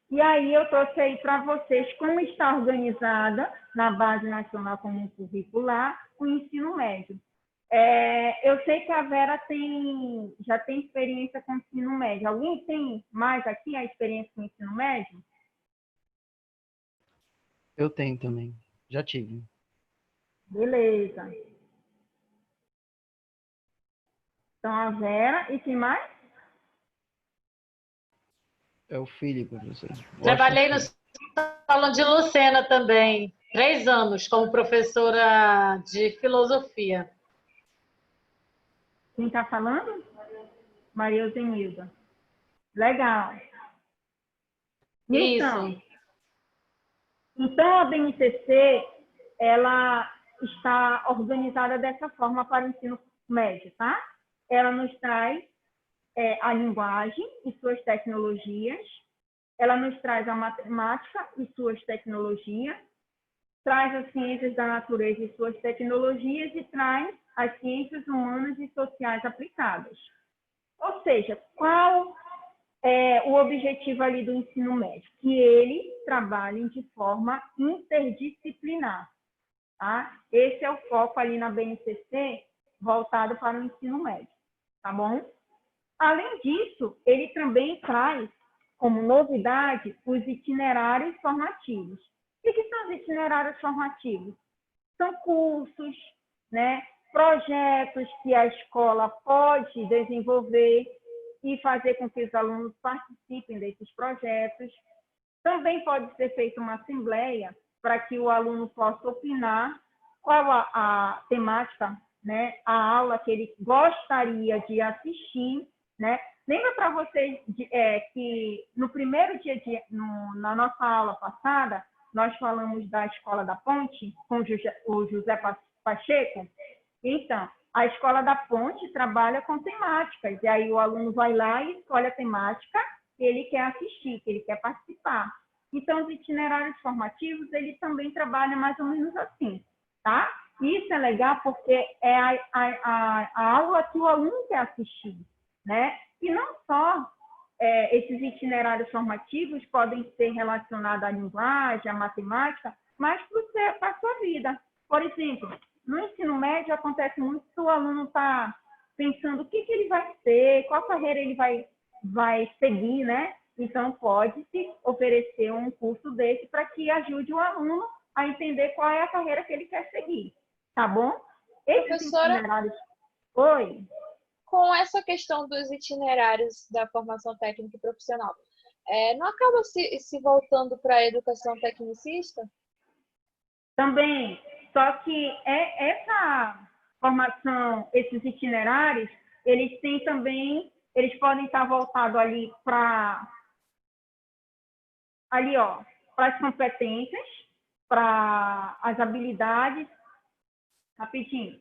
Speaker 1: E aí eu trouxe aí para vocês como está organizada na Base Nacional Comum Curricular o ensino médio. Eu sei que a Vera já tem experiência com o ensino médio. Alguém tem mais aqui a experiência com o ensino médio?
Speaker 4: Eu tenho também. Já tive.
Speaker 1: Beleza. Então, a Vera. E quem mais?
Speaker 4: É o Felipe, professor.
Speaker 6: Trabalhei no Salão de Lucena também, 3 anos, como professora de filosofia.
Speaker 1: Quem está falando? Maria Eusenilda. Legal.
Speaker 6: Isso.
Speaker 1: Então, a BNCC, ela está organizada dessa forma para o ensino médio, tá? Ela nos traz a linguagem e suas tecnologias, ela nos traz a matemática e suas tecnologias, traz as ciências da natureza e suas tecnologias e traz as ciências humanas e sociais aplicadas. Ou seja, qual é o objetivo ali do ensino médio? Que eles trabalhem de forma interdisciplinar. Tá? Esse é o foco ali na BNCC, voltado para o ensino médio. Tá bom? Além disso, ele também traz como novidade os itinerários formativos. O que são os itinerários formativos? São cursos, né, projetos que a escola pode desenvolver e fazer com que os alunos participem desses projetos. Também pode ser feita uma assembleia para que o aluno possa opinar qual a temática, né, a aula que ele gostaria de assistir, né? Lembra para vocês que no primeiro dia, na nossa aula passada, nós falamos da Escola da Ponte, com o José Pacheco? Então, a Escola da Ponte trabalha com temáticas, e aí o aluno vai lá e escolhe a temática que ele quer assistir, que ele quer participar. Então, os itinerários formativos, ele também trabalha mais ou menos assim, tá? Isso é legal porque é a aula que o aluno quer assistir, né? E não só esses itinerários formativos podem ser relacionados à linguagem, à matemática, mas para a sua vida. Por exemplo, no ensino médio acontece muito que o aluno está pensando o que ele vai ser, qual carreira ele vai seguir, né? Então, pode-se oferecer um curso desse para que ajude o aluno a entender qual é a carreira que ele quer seguir, tá bom? Esses itinerários... Oi?
Speaker 2: Com essa questão dos itinerários da formação técnica e profissional, não acaba se voltando para a educação tecnicista?
Speaker 1: Também, só que essa formação, esses itinerários, eles têm também, eles podem estar voltados ali para as competências, para as habilidades. Rapidinho.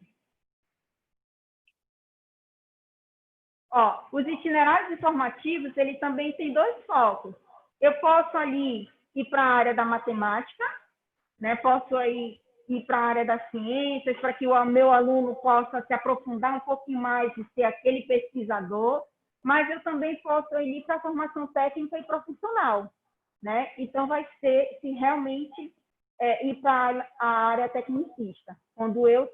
Speaker 1: Os itinerários informativos, ele também tem 2 focos. Eu posso ali ir para a área da matemática, né? Posso aí ir para a área das ciências, para que o meu aluno possa se aprofundar um pouquinho mais e ser aquele pesquisador, mas eu também posso ir para a formação técnica e profissional, né? Então, vai ser se realmente ir para a área tecnicista, quando eu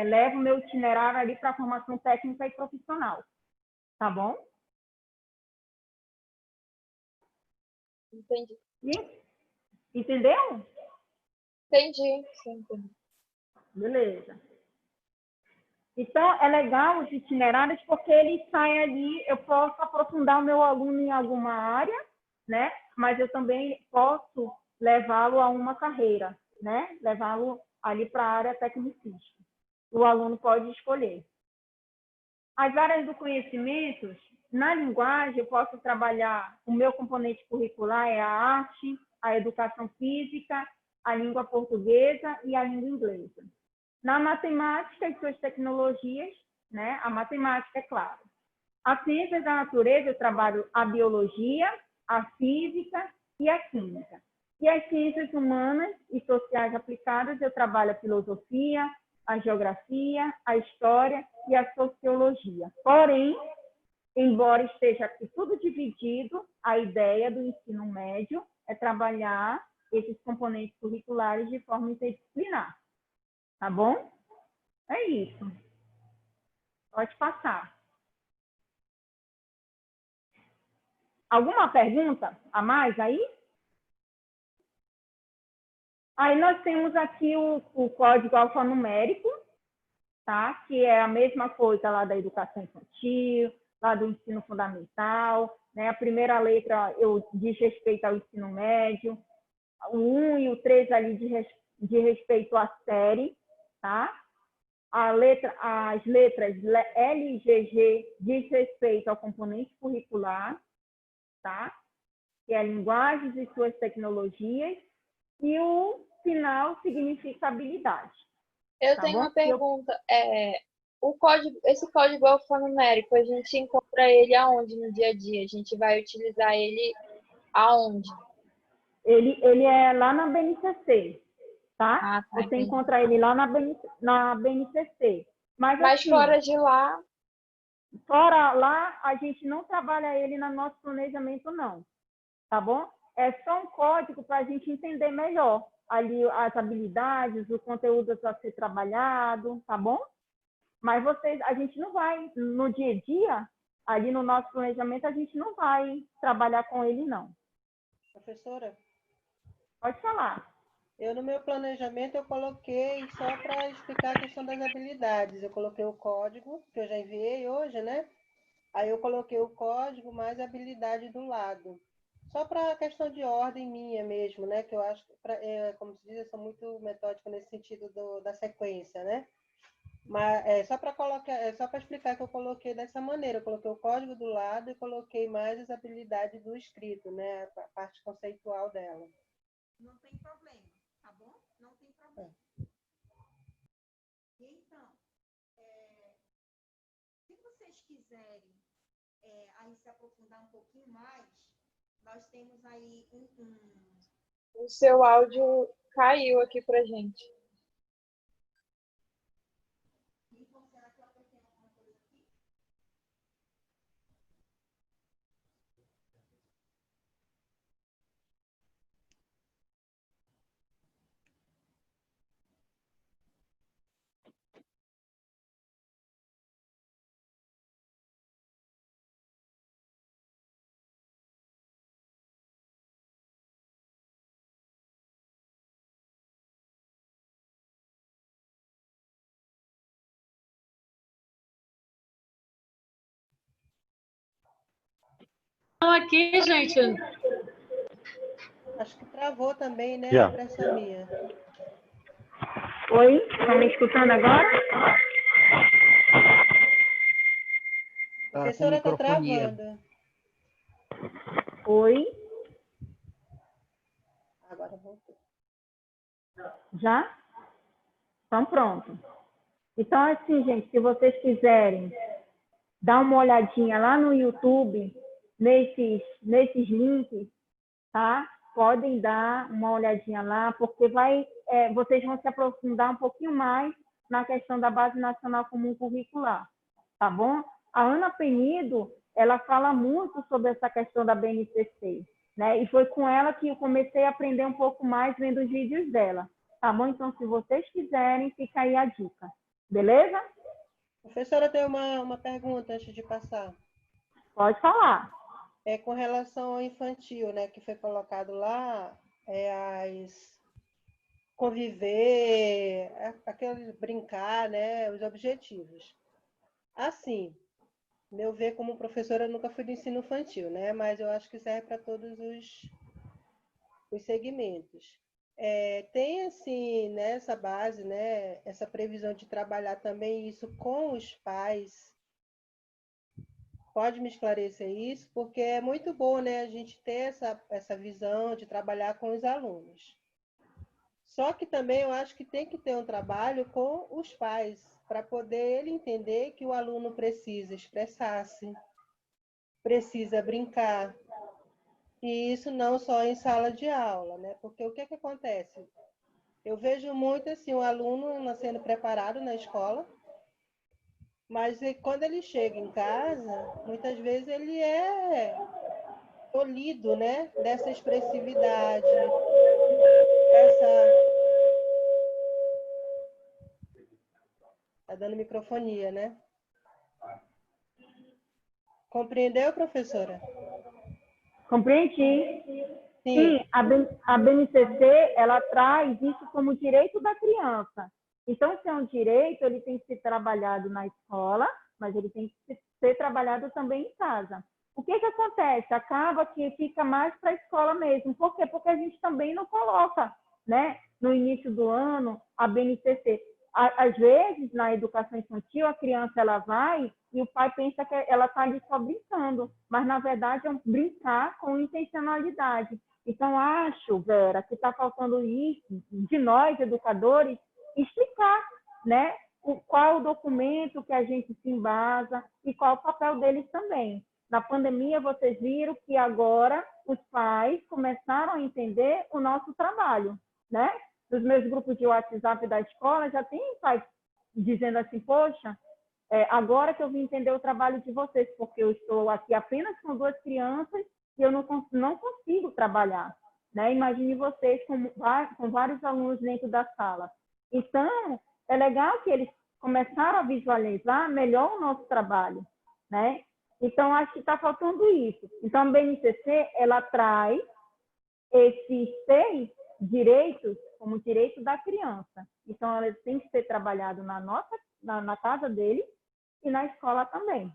Speaker 1: levo meu itinerário ali para a formação técnica e profissional. Tá bom?
Speaker 2: Entendi.
Speaker 1: Entendeu?
Speaker 2: Entendi. Sim, entendi.
Speaker 1: Beleza. Então, é legal os itinerários porque ele sai ali, eu posso aprofundar o meu aluno em alguma área, né? Mas eu também posso levá-lo a uma carreira, né? Levá-lo ali para a área tecnicista. O aluno pode escolher. As áreas do conhecimento, na linguagem, eu posso trabalhar, o meu componente curricular é a arte, a educação física, a língua portuguesa e a língua inglesa. Na matemática e suas tecnologias, né? A matemática, é claro. As ciências da natureza, eu trabalho a biologia, a física e a química. E as ciências humanas e sociais aplicadas, eu trabalho a filosofia, a geografia, a história e a sociologia. Porém, embora esteja aqui tudo dividido, a ideia do ensino médio é trabalhar esses componentes curriculares de forma interdisciplinar. Tá bom? É isso. Pode passar. Alguma pergunta a mais aí? Aí nós temos aqui o código alfanumérico, tá? Que é a mesma coisa lá da educação infantil, lá do ensino fundamental, né? A primeira letra diz respeito ao ensino médio, o 1 e o 3 ali de respeito à série, tá? As letras L e GG diz respeito ao componente curricular, tá? Que é linguagens e suas tecnologias, e o final significa habilidade.
Speaker 2: Eu
Speaker 1: tá
Speaker 2: tenho
Speaker 1: bom?
Speaker 2: uma pergunta. Esse código alfanumérico, a gente encontra ele aonde no dia a dia? A gente vai utilizar ele aonde?
Speaker 1: Ele é lá na BNCC, tá?
Speaker 2: Ah, tá,
Speaker 1: Você
Speaker 2: entendi.
Speaker 1: encontra ele lá na BNCC. Mas assim,
Speaker 2: fora de lá...
Speaker 1: Fora lá, a gente não trabalha ele no nosso planejamento, não. Tá bom? É só um código para a gente entender melhor ali as habilidades, o conteúdo a ser trabalhado, tá bom? Mas a gente não vai, no dia a dia, ali no nosso planejamento, a gente não vai trabalhar com ele, não.
Speaker 7: Professora?
Speaker 1: Pode falar.
Speaker 7: Eu, no meu planejamento, eu coloquei só para explicar a questão das habilidades. Eu coloquei o código, que eu já enviei hoje, né? Aí eu coloquei o código mais a habilidade do lado. Só para a questão de ordem minha mesmo, né? Que eu acho, como se diz, eu sou muito metódica nesse sentido da sequência, né? Mas só para explicar que eu coloquei dessa maneira. Eu coloquei o código do lado e coloquei mais as habilidades do escrito, né? A parte conceitual dela.
Speaker 8: Não tem problema, tá bom? Não tem problema. Então, se vocês quiserem aí se aprofundar um pouquinho mais, nós temos aí
Speaker 2: O seu áudio caiu aqui pra gente.
Speaker 8: Será que eu apertei alguma coisa aqui?
Speaker 6: Aqui, gente.
Speaker 7: Acho que travou também, né?
Speaker 9: Já.
Speaker 7: A impressão minha.
Speaker 1: Oi? Estão me escutando agora?
Speaker 7: A professora está
Speaker 4: microfonia.
Speaker 7: travando.
Speaker 1: Oi?
Speaker 7: Agora voltou.
Speaker 1: Já? Então, pronto. Então, assim, gente, se vocês quiserem dar uma olhadinha lá no YouTube, nesses links, tá? Podem dar uma olhadinha lá, porque vocês vão se aprofundar um pouquinho mais na questão da Base Nacional Comum Curricular, tá bom? A Ana Penido, ela fala muito sobre essa questão da BNCC, né? E foi com ela que eu comecei a aprender um pouco mais vendo os vídeos dela. Tá bom? Então, se vocês quiserem, fica aí a dica. Beleza?
Speaker 7: Professora, tem uma pergunta antes de passar.
Speaker 1: Pode falar.
Speaker 7: É com relação ao infantil, né, que foi colocado lá, conviver, aquele brincar, né, os objetivos. Assim, meu ver como professora, eu nunca fui do ensino infantil, né, mas eu acho que serve para todos os segmentos. Tem, assim, nessa base, né, essa previsão de trabalhar também isso com os pais. Pode me esclarecer isso? Porque é muito bom, né, a gente ter essa visão de trabalhar com os alunos. Só que também eu acho que tem que ter um trabalho com os pais, para poder ele entender que o aluno precisa expressar-se, precisa brincar. E isso não só em sala de aula, né? Porque o que acontece? Eu vejo muito assim, o aluno sendo preparado na escola, mas quando ele chega em casa, muitas vezes ele é tolhido, né? Dessa expressividade, dessa... Tá dando microfonia, né? Compreendeu, professora?
Speaker 1: Compreendi.
Speaker 7: Sim.
Speaker 1: Sim, a BNCC, ela traz isso como direito da criança. Então, se é um direito, ele tem que ser trabalhado na escola, mas ele tem que ser trabalhado também em casa. O que acontece? Acaba que fica mais para a escola mesmo. Por quê? Porque a gente também não coloca, né, no início do ano, a BNCC. Às vezes, na educação infantil, a criança ela vai e o pai pensa que ela está ali só brincando, mas, na verdade, é um brincar com intencionalidade. Então, acho, Vera, que está faltando isso de nós, educadores, explicar, né, qual o documento que a gente se embasa e qual o papel deles também. Na pandemia, vocês viram que agora os pais começaram a entender o nosso trabalho, né? Nos meus grupos de WhatsApp da escola, já tem pais dizendo assim, poxa, agora que eu vim entender o trabalho de vocês, porque eu estou aqui apenas com 2 crianças e eu não consigo trabalhar, né? Imagine vocês com vários alunos dentro da sala. Então, é legal que eles começaram a visualizar melhor o nosso trabalho, né? Então, acho que está faltando isso. Então, a BNCC, ela traz esses 6 direitos como direito da criança. Então, ela tem que ser trabalhado na casa dele e na escola também.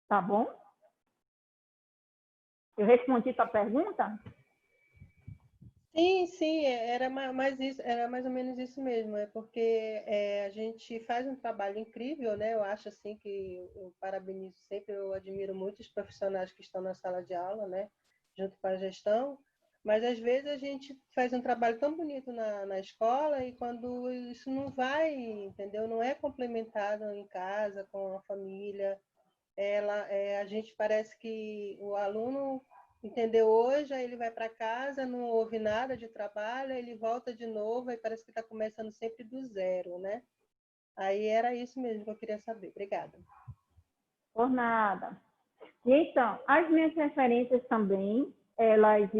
Speaker 1: Tá bom? Eu respondi sua pergunta?
Speaker 7: Sim, era mais ou menos isso mesmo, porque a gente faz um trabalho incrível, né? Eu acho assim que eu parabenizo sempre, eu admiro muito os profissionais que estão na sala de aula, né? Junto com a gestão, mas às vezes a gente faz um trabalho tão bonito na escola e quando isso não vai, entendeu? Não é complementado em casa, com a família, a gente parece que o aluno entendeu hoje, aí ele vai para casa, não ouve nada de trabalho, aí ele volta de novo, aí parece que está começando sempre do zero, né? Aí era isso mesmo que eu queria saber. Obrigada.
Speaker 1: Por nada. E então, as minhas referências também, elas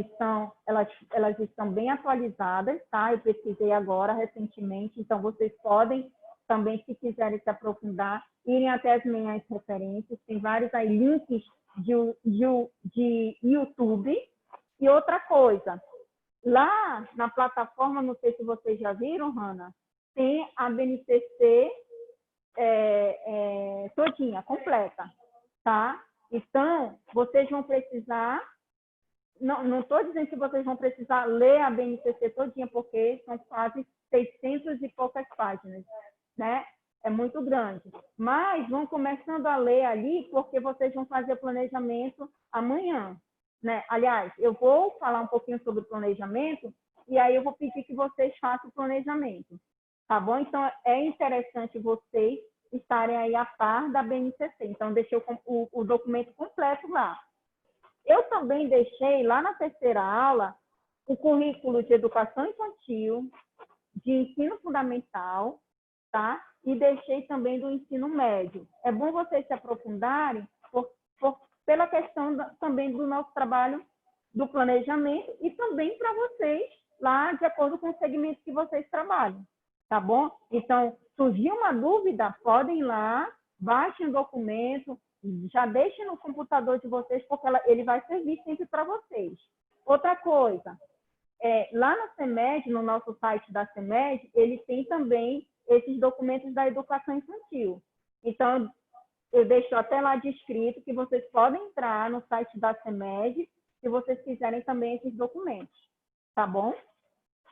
Speaker 1: estão bem atualizadas, tá? Eu pesquisei agora, recentemente, então vocês podem também, se quiserem se aprofundar, irem até as minhas referências, tem vários aí links de YouTube. E outra coisa, lá na plataforma, não sei se vocês já viram, Hanna, tem a BNCC todinha, completa, tá? Então, vocês vão precisar, não estou dizendo que vocês vão precisar ler a BNCC todinha, porque são quase 600 e poucas páginas, né? É muito grande. Mas vão começando a ler ali, porque vocês vão fazer planejamento amanhã, né? Aliás, eu vou falar um pouquinho sobre o planejamento e aí eu vou pedir que vocês façam o planejamento, tá bom? Então, é interessante vocês estarem aí a par da BNCC. Então, deixei o documento completo lá. Eu também deixei lá na terceira aula o currículo de educação infantil, de ensino fundamental, tá? E deixei também do ensino médio. É bom vocês se aprofundarem pela questão também do nosso trabalho do planejamento e também para vocês lá de acordo com o segmento que vocês trabalham, tá bom? Então, surgiu uma dúvida, podem ir lá, baixem o documento, já deixem no computador de vocês, porque ele vai servir sempre para vocês. Outra coisa, lá no CEMED, no nosso site da CEMED, ele tem também esses documentos da educação infantil. Então, eu deixo até lá descrito que vocês podem entrar no site da CEMED se vocês quiserem também esses documentos. Tá bom?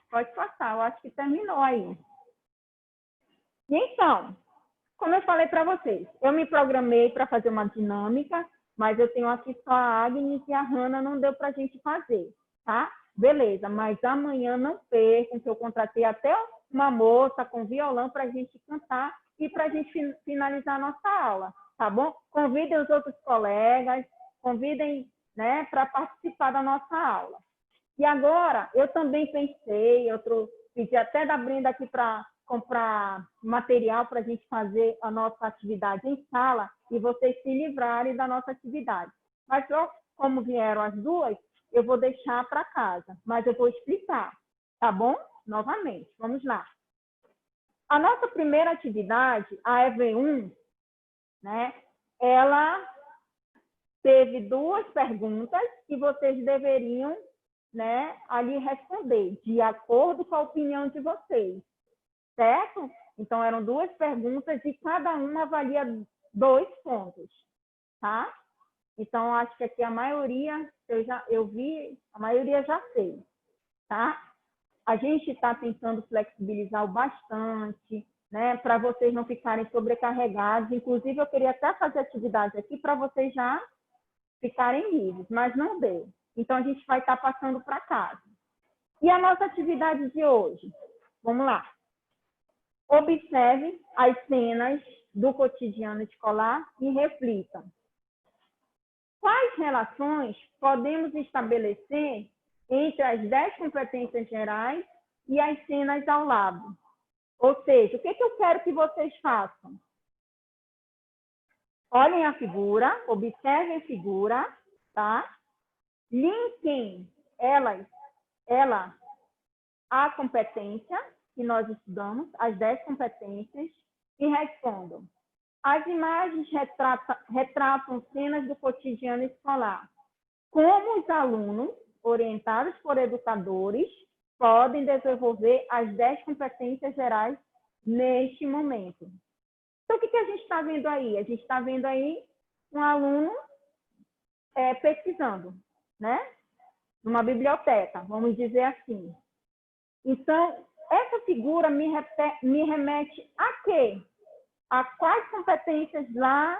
Speaker 1: Pode passar, eu acho que terminou aí. E então, como eu falei para vocês, eu me programei para fazer uma dinâmica, mas eu tenho aqui só a Agnes e a Hanna, não deu para a gente fazer, tá? Beleza, mas amanhã não percam, que eu contratei até uma moça com violão para a gente cantar e para a gente finalizar a nossa aula, tá bom? Convidem os outros colegas, convidem, né, para participar da nossa aula. E agora, eu também pensei, pedi até da Brenda aqui para comprar material para a gente fazer a nossa atividade em sala e vocês se livrarem da nossa atividade. Mas, como vieram as duas, eu vou deixar para casa, mas eu vou explicar, tá bom? Novamente, vamos lá. A nossa primeira atividade, a EV1, né, ela teve 2 perguntas que vocês deveriam, né, ali responder, de acordo com a opinião de vocês, certo? Então, eram 2 perguntas e cada uma avalia 2 pontos, tá? Então, acho que aqui a maioria, eu vi, a maioria já fez, tá? A gente está tentando flexibilizar bastante, né, para vocês não ficarem sobrecarregados. Inclusive, eu queria até fazer atividade aqui para vocês já ficarem livres, mas não deu. Então, a gente vai estar passando para casa. E a nossa atividade de hoje? Vamos lá. Observe as cenas do cotidiano escolar e reflitam. Quais relações podemos estabelecer entre as 10 competências gerais e as cenas ao lado? Ou seja, o que eu quero que vocês façam? Olhem a figura, observem a figura, tá? Linkem ela à competência que nós estudamos, as 10 competências, e respondam. As imagens retratam cenas do cotidiano escolar. Como os alunos, orientados por educadores, podem desenvolver as 10 competências gerais neste momento. Então, o que a gente está vendo aí? A gente está vendo aí um aluno pesquisando, né? Numa biblioteca, vamos dizer assim. Então, essa figura me remete a quê? A quais competências lá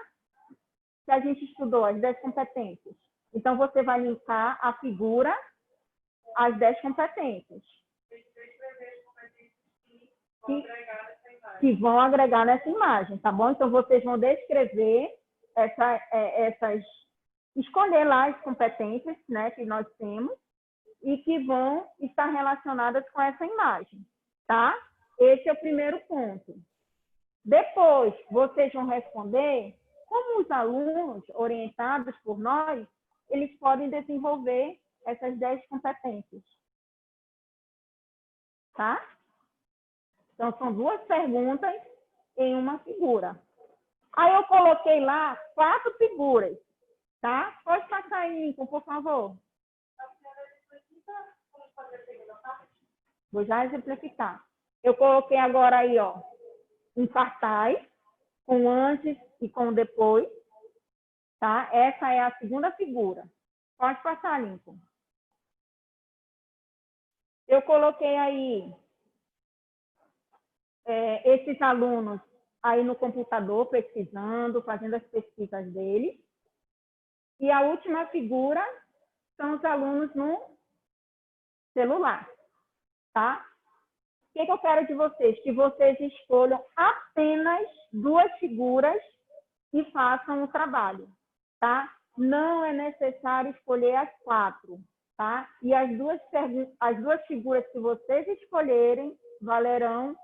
Speaker 1: que a gente estudou, as 10 competências. Então, você vai linkar a figura às 10 competências. Que vão agregar nessa imagem, tá bom? Então, vocês vão descrever escolher lá as competências, né, que nós temos e que vão estar relacionadas com essa imagem, tá? Esse é o primeiro ponto. Depois, vocês vão responder como os alunos orientados por nós, eles podem desenvolver essas 10 competências. Tá? Então, são 2 perguntas em uma figura. Aí eu coloquei lá 4 figuras, tá? Pode passar aí, Lincoln, por favor. Vou já exemplificar. Eu coloquei agora aí, ó, um cartaz com antes e com depois, tá? Essa é a segunda figura. Pode passar, Lincoln. Eu coloquei aí esses alunos aí no computador, pesquisando, fazendo as pesquisas deles. E a última figura são os alunos no celular, tá? O que eu quero de vocês? Que vocês escolham apenas 2 figuras e façam o trabalho, tá? Não é necessário escolher as 4, tá? E as duas figuras que vocês escolherem valerão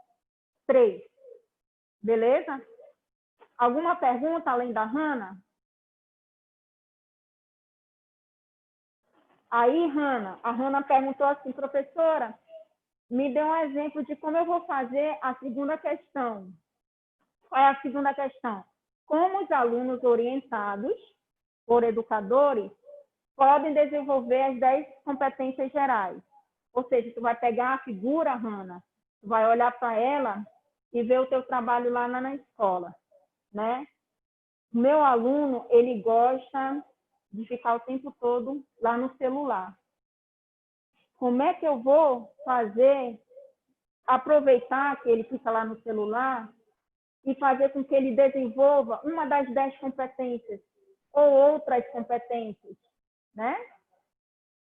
Speaker 1: 3. Beleza? Alguma pergunta além da Hanna? Aí, Hanna, a Hanna perguntou assim, professora, me dê um exemplo de como eu vou fazer a segunda questão. Qual é a segunda questão? Como os alunos orientados por educadores podem desenvolver as 10 competências gerais. Ou seja, tu vai pegar a figura, Hanna, tu vai olhar para ela e ver o teu trabalho lá na escola, né? O meu aluno, ele gosta de ficar o tempo todo lá no celular. Como é que eu vou fazer, aproveitar que ele fica lá no celular e fazer com que ele desenvolva uma das 10 competências ou outras competências, né?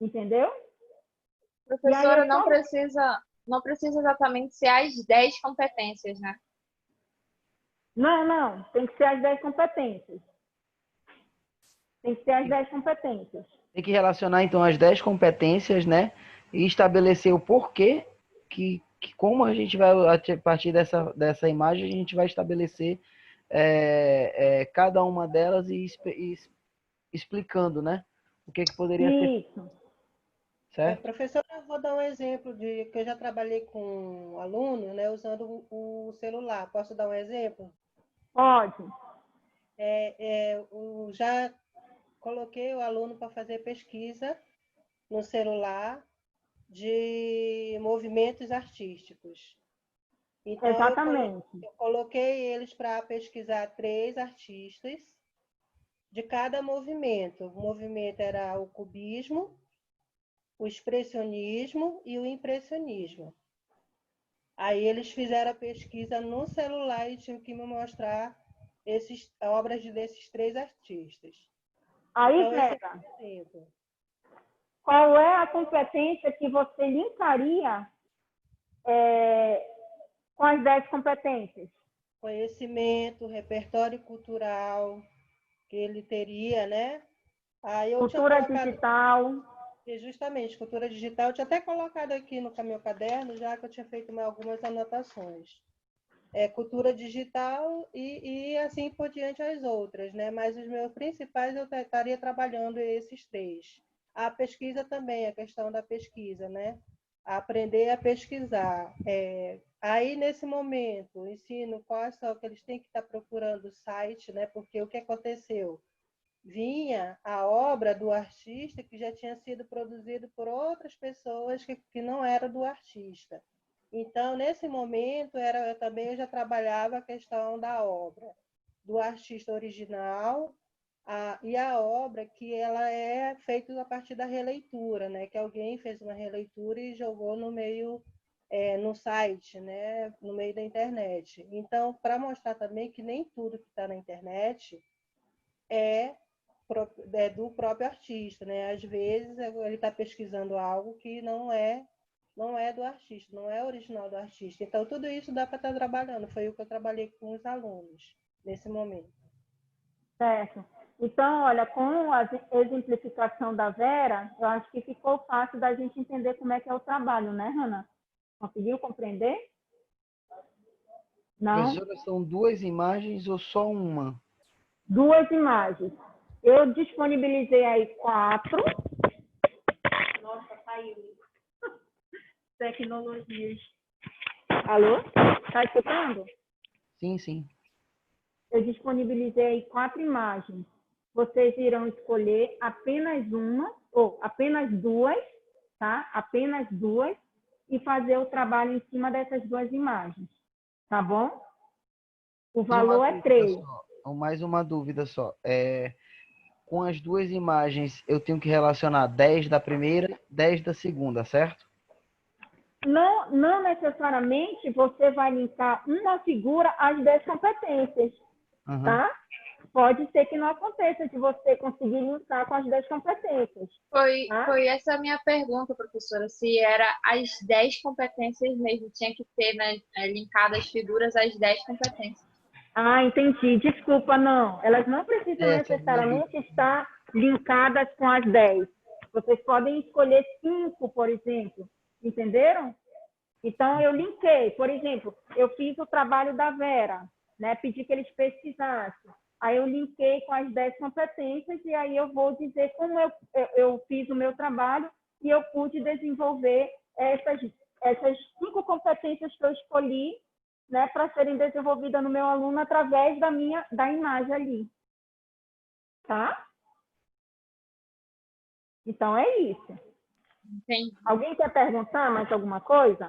Speaker 1: Entendeu?
Speaker 2: Professora, não precisa exatamente ser as 10 competências, né?
Speaker 1: Não, tem que ser as 10 competências. Tem que ser as 10 competências.
Speaker 4: Tem que relacionar, então, as 10 competências, né? E estabelecer o porquê que como a gente vai, a partir dessa imagem, a gente vai estabelecer cada uma delas e explicando, né? O que poderia ser.
Speaker 1: Isso.
Speaker 4: Certo?
Speaker 7: Professora, eu vou dar um exemplo de que eu já trabalhei com alunos, né, usando o celular. Posso dar um exemplo?
Speaker 1: Pode.
Speaker 7: Já coloquei o aluno para fazer pesquisa no celular de movimentos artísticos. Então,
Speaker 1: exatamente.
Speaker 7: Eu coloquei eles para pesquisar 3 artistas de cada movimento. O movimento era o cubismo, o expressionismo e o impressionismo. Aí eles fizeram a pesquisa no celular e tinham que me mostrar obras desses 3 artistas.
Speaker 1: Aí,
Speaker 7: então,
Speaker 1: Vera, qual é a competência que você linkaria com as 10 competências?
Speaker 7: Conhecimento, repertório cultural, que ele teria, né? Aí eu
Speaker 1: cultura digital.
Speaker 7: Justamente, cultura digital. Eu tinha até colocado aqui no meu caderno, já que eu tinha feito algumas anotações. Cultura digital e assim por diante as outras, né? Mas os meus principais eu estaria trabalhando esses 3. A pesquisa também, a questão da pesquisa, né? Aprender a pesquisar. Aí, nesse momento, o ensino, quais são que eles têm que estar procurando o site, né? Porque o que aconteceu? Vinha a obra do artista que já tinha sido produzido por outras pessoas que não era do artista. Então, nesse momento, eu já trabalhava a questão da obra, do artista original e a obra que ela é feita a partir da releitura, né? Que alguém fez uma releitura e jogou no meio, no site, né? No meio da internet. Então, para mostrar também que nem tudo que está na internet é do próprio artista, né? Às vezes ele está pesquisando algo que não é do artista, não é original do artista. Então, tudo isso dá para estar trabalhando. Foi o que eu trabalhei com os alunos nesse momento.
Speaker 1: Certo. Então, olha, com a exemplificação da Vera, eu acho que ficou fácil da gente entender como é que é o trabalho, né, Hanna? Conseguiu compreender? Não?
Speaker 4: Professora, são 2 imagens ou só uma?
Speaker 1: 2 imagens. Eu disponibilizei aí 4. Nossa, caiu. Tecnologias. Alô? Está escutando?
Speaker 4: Sim.
Speaker 1: Eu disponibilizei 4 imagens. Vocês irão escolher apenas uma, ou apenas 2, tá? Apenas 2, e fazer o trabalho em cima dessas 2 imagens. Tá bom? O valor é 3.
Speaker 4: Mais uma dúvida só. Com as 2 imagens, eu tenho que relacionar 10 da primeira, 10 da segunda, certo?
Speaker 1: Não necessariamente você vai linkar uma figura às 10 competências, tá? Pode ser que não aconteça de você conseguir linkar com as 10 competências.
Speaker 2: Foi essa a minha pergunta, professora, se era as 10 competências mesmo, tinha que ter, né, linkado as figuras às 10 competências.
Speaker 1: Ah, entendi. Desculpa, não. Elas não precisam necessariamente estar linkadas com as 10. Vocês podem escolher 5, por exemplo. Entenderam? Então, eu linkei. Por exemplo, eu fiz o trabalho da Vera, né? Pedi que eles pesquisassem. Aí eu linkei com as 10 competências e aí eu vou dizer como eu fiz o meu trabalho e eu pude desenvolver essas 5 competências que eu escolhi, né, para serem desenvolvidas no meu aluno através da imagem ali. Tá? Então, é isso.
Speaker 2: Entendi.
Speaker 1: Alguém quer perguntar mais alguma coisa?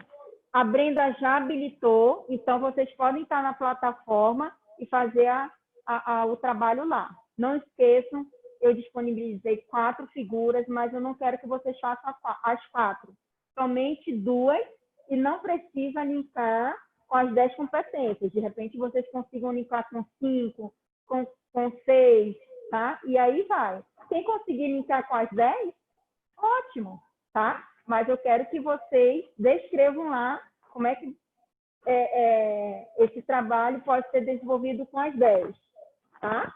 Speaker 1: A Brenda já habilitou, então vocês podem estar na plataforma e fazer o trabalho lá. Não esqueçam, eu disponibilizei 4 figuras, mas eu não quero que vocês façam as 4. Somente 2 e não precisa linkar com as 10 competências. De repente, vocês consigam linkar com 5, com 6, tá? E aí vai. Quem conseguir linkar com as 10, ótimo, tá? Mas eu quero que vocês descrevam lá como é que esse trabalho pode ser desenvolvido com as 10, tá?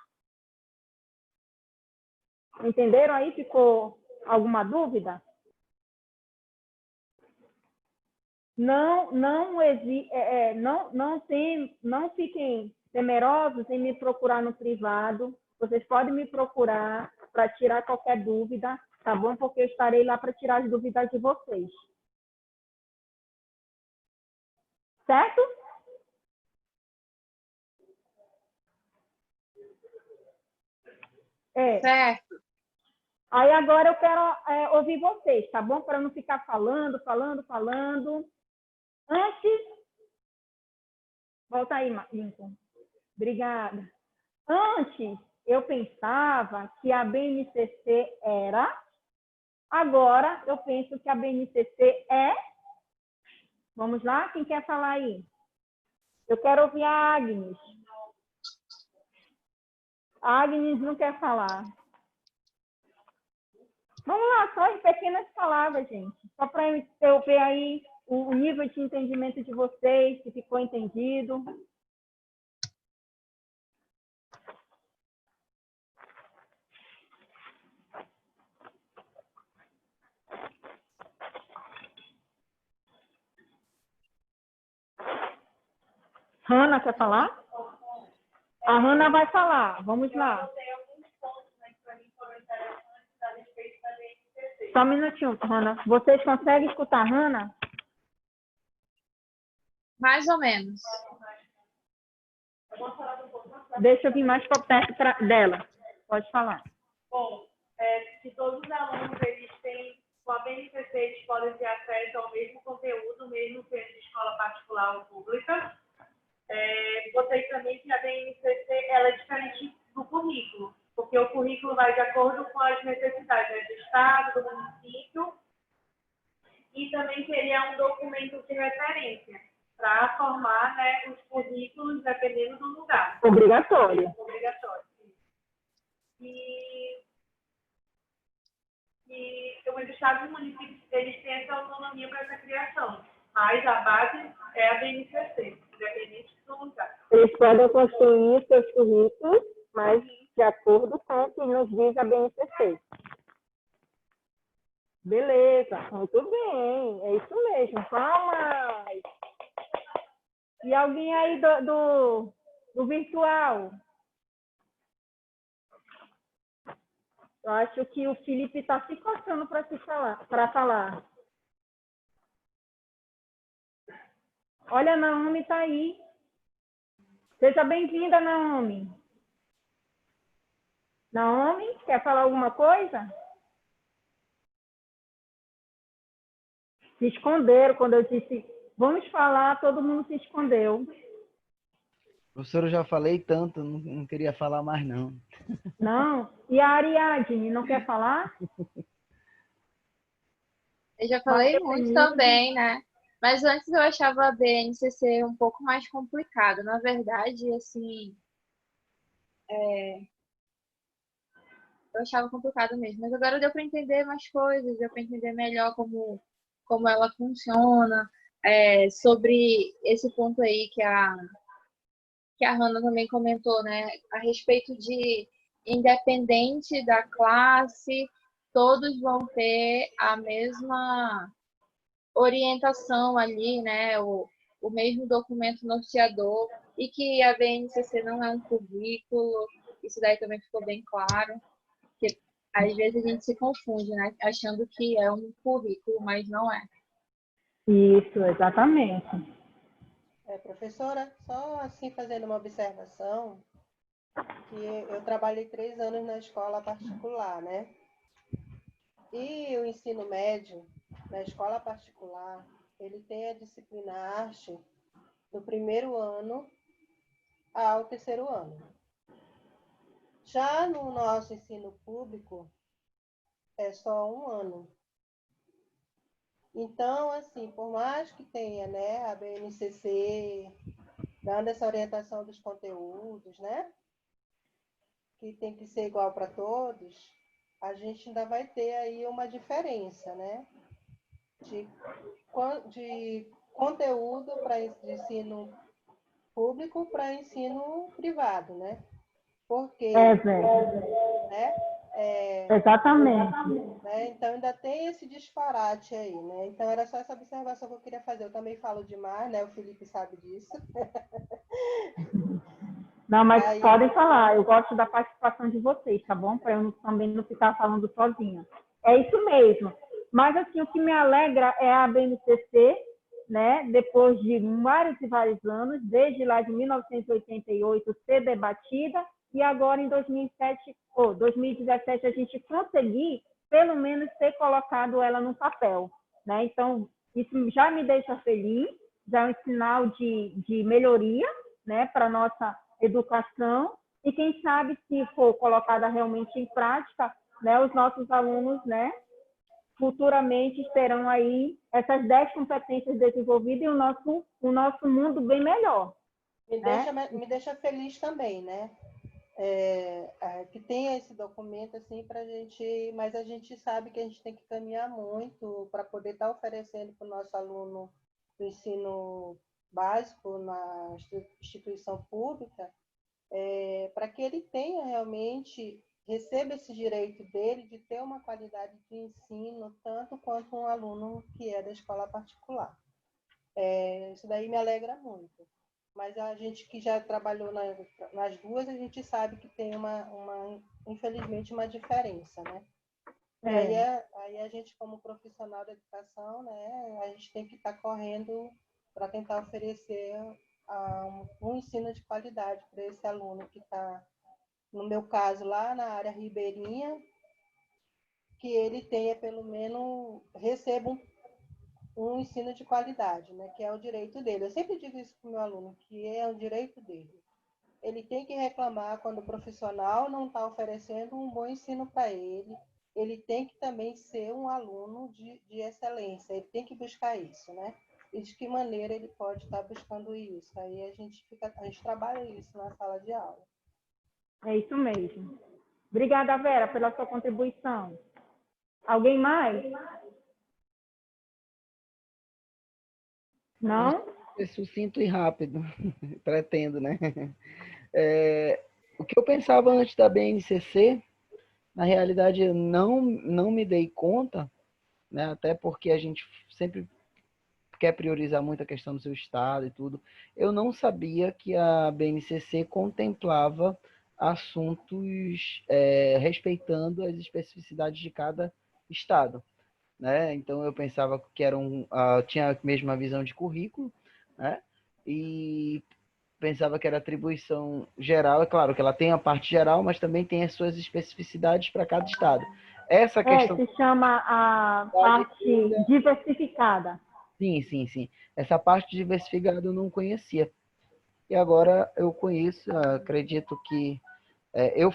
Speaker 1: Entenderam aí? Ficou alguma dúvida? Não fiquem temerosos em me procurar no privado. Vocês podem me procurar para tirar qualquer dúvida, tá bom? Porque eu estarei lá para tirar as dúvidas de vocês. Certo?
Speaker 2: Certo.
Speaker 1: Aí agora eu quero ouvir vocês, tá bom? Para não ficar falando. Antes... Volta aí, Lincoln. Obrigada. Antes, eu pensava que a BNCC era... Agora, eu penso que a BNCC é... Vamos lá? Quem quer falar aí? Eu quero ouvir a Agnes. A Agnes não quer falar. Vamos lá, só em pequenas palavras, gente. Só para eu ver aí o nível de entendimento de vocês, se ficou entendido. Hanna quer falar? A Hanna vai falar. Vamos lá. Só um minutinho, Hanna. Vocês conseguem escutar a Hanna?
Speaker 2: Mais ou menos.
Speaker 1: Deixa eu vir mais para perto dela. Pode falar.
Speaker 5: Bom, se todos os alunos eles têm, com a BNCC, eles podem ter acesso ao mesmo conteúdo, mesmo sendo de escola particular ou pública. Vocês também que a BNCC ela é diferente do currículo, porque o currículo vai de acordo com as necessidades, né, do estado, do município, e também seria um documento de referência para formar, né, os currículos dependendo do lugar.
Speaker 1: Obrigatório.
Speaker 5: Obrigatório. E os estados e municípios, eles têm essa autonomia para essa criação, mas a base é a BNCC, independente do lugar.
Speaker 1: Eles podem construir seus currículos, mas de acordo com o que nos diz a BNCC. Beleza, muito bem, é isso mesmo. Palmas! E alguém aí do virtual? Eu acho que o Felipe está se coçando para falar. Olha, a Naomi está aí. Seja bem-vinda, Naomi. Naomi, quer falar alguma coisa? Se esconderam quando eu disse, vamos falar, todo mundo se escondeu.
Speaker 4: Professor, eu já falei tanto, não queria falar mais, não.
Speaker 1: Não? E a Ariadne, não quer falar?
Speaker 2: Eu já falei muito também, né? Mas antes eu achava a BNCC um pouco mais complicada. Na verdade, assim, eu achava complicado mesmo. Mas agora deu para entender mais coisas, deu para entender melhor como ela funciona, sobre esse ponto aí que a Hanna também comentou, né? A respeito de independente da classe, todos vão ter a mesma orientação ali, né? O mesmo documento norteador, e que a BNCC não é um currículo, isso daí também ficou bem claro, que às vezes a gente se confunde, né? Achando que é um currículo, mas não é.
Speaker 1: Isso, exatamente.
Speaker 7: Professora, só assim fazendo uma observação, que eu trabalhei 3 anos na escola particular, né? E o ensino médio, na escola particular, ele tem a disciplina arte do primeiro ano ao terceiro ano. Já no nosso ensino público, é só 1 ano. Então, assim, por mais que tenha, né, a BNCC dando essa orientação dos conteúdos, né, que tem que ser igual para todos, a gente ainda vai ter aí uma diferença, né, de conteúdo para ensino público para ensino privado, né? Porque, né?
Speaker 1: Exatamente.
Speaker 7: Né? Então, ainda tem esse disparate aí, né? Então, era só essa observação que eu queria fazer. Eu também falo demais, né? O Felipe sabe disso.
Speaker 1: Não, mas
Speaker 7: Aí...
Speaker 1: podem falar. Eu gosto da participação de vocês, tá bom? Para eu também não ficar falando sozinha. É isso mesmo. Mas, assim, o que me alegra é a BNCC, né? Depois de vários e vários anos, desde lá de 1988, ser debatida, e agora em 2017 a gente conseguir, pelo menos, ter colocado ela no papel, né? Então, isso já me deixa feliz, já é um sinal de melhoria, né, para a nossa educação, e quem sabe, se for colocada realmente em prática, né, os nossos alunos, né, futuramente terão aí essas 10 competências desenvolvidas e o nosso mundo bem melhor.
Speaker 7: Me deixa feliz também, né? Que tenha esse documento assim para a gente, mas a gente sabe que a gente tem que caminhar muito para poder estar oferecendo para o nosso aluno do ensino básico na instituição pública, para que ele tenha realmente, receba esse direito dele de ter uma qualidade de ensino tanto quanto um aluno que é da escola particular. Isso daí me alegra muito. Mas a gente que já trabalhou nas duas, a gente sabe que tem infelizmente, uma diferença, né? E aí a gente, como profissional da educação, né, a gente tem que estar correndo para tentar oferecer um ensino de qualidade para esse aluno que está, no meu caso, lá na área ribeirinha, que ele tenha, pelo menos, receba um ensino de qualidade, né, que é o direito dele. Eu sempre digo isso para o meu aluno, que é o direito dele. Ele tem que reclamar quando o profissional não está oferecendo um bom ensino para ele. Ele tem que também ser um aluno de excelência. Ele tem que buscar isso, né? E de que maneira ele pode estar buscando isso? Aí a gente trabalha isso na sala de aula.
Speaker 1: É isso mesmo. Obrigada, Vera, pela sua contribuição. Alguém mais? Não?
Speaker 4: É sucinto e rápido, pretendo, né? O que eu pensava antes da BNCC, na realidade, eu não me dei conta, né? Até porque a gente sempre quer priorizar muito a questão do seu estado e tudo. Eu não sabia que a BNCC contemplava assuntos respeitando as especificidades de cada estado, né? Então eu pensava que tinha a mesma visão de currículo, né? E pensava que era atribuição geral. É claro que ela tem a parte geral, mas também tem as suas especificidades para cada estado. Essa questão
Speaker 1: se chama a parte diversificada.
Speaker 4: Sim. Essa parte diversificada eu não conhecia. E agora eu conheço, acredito que eu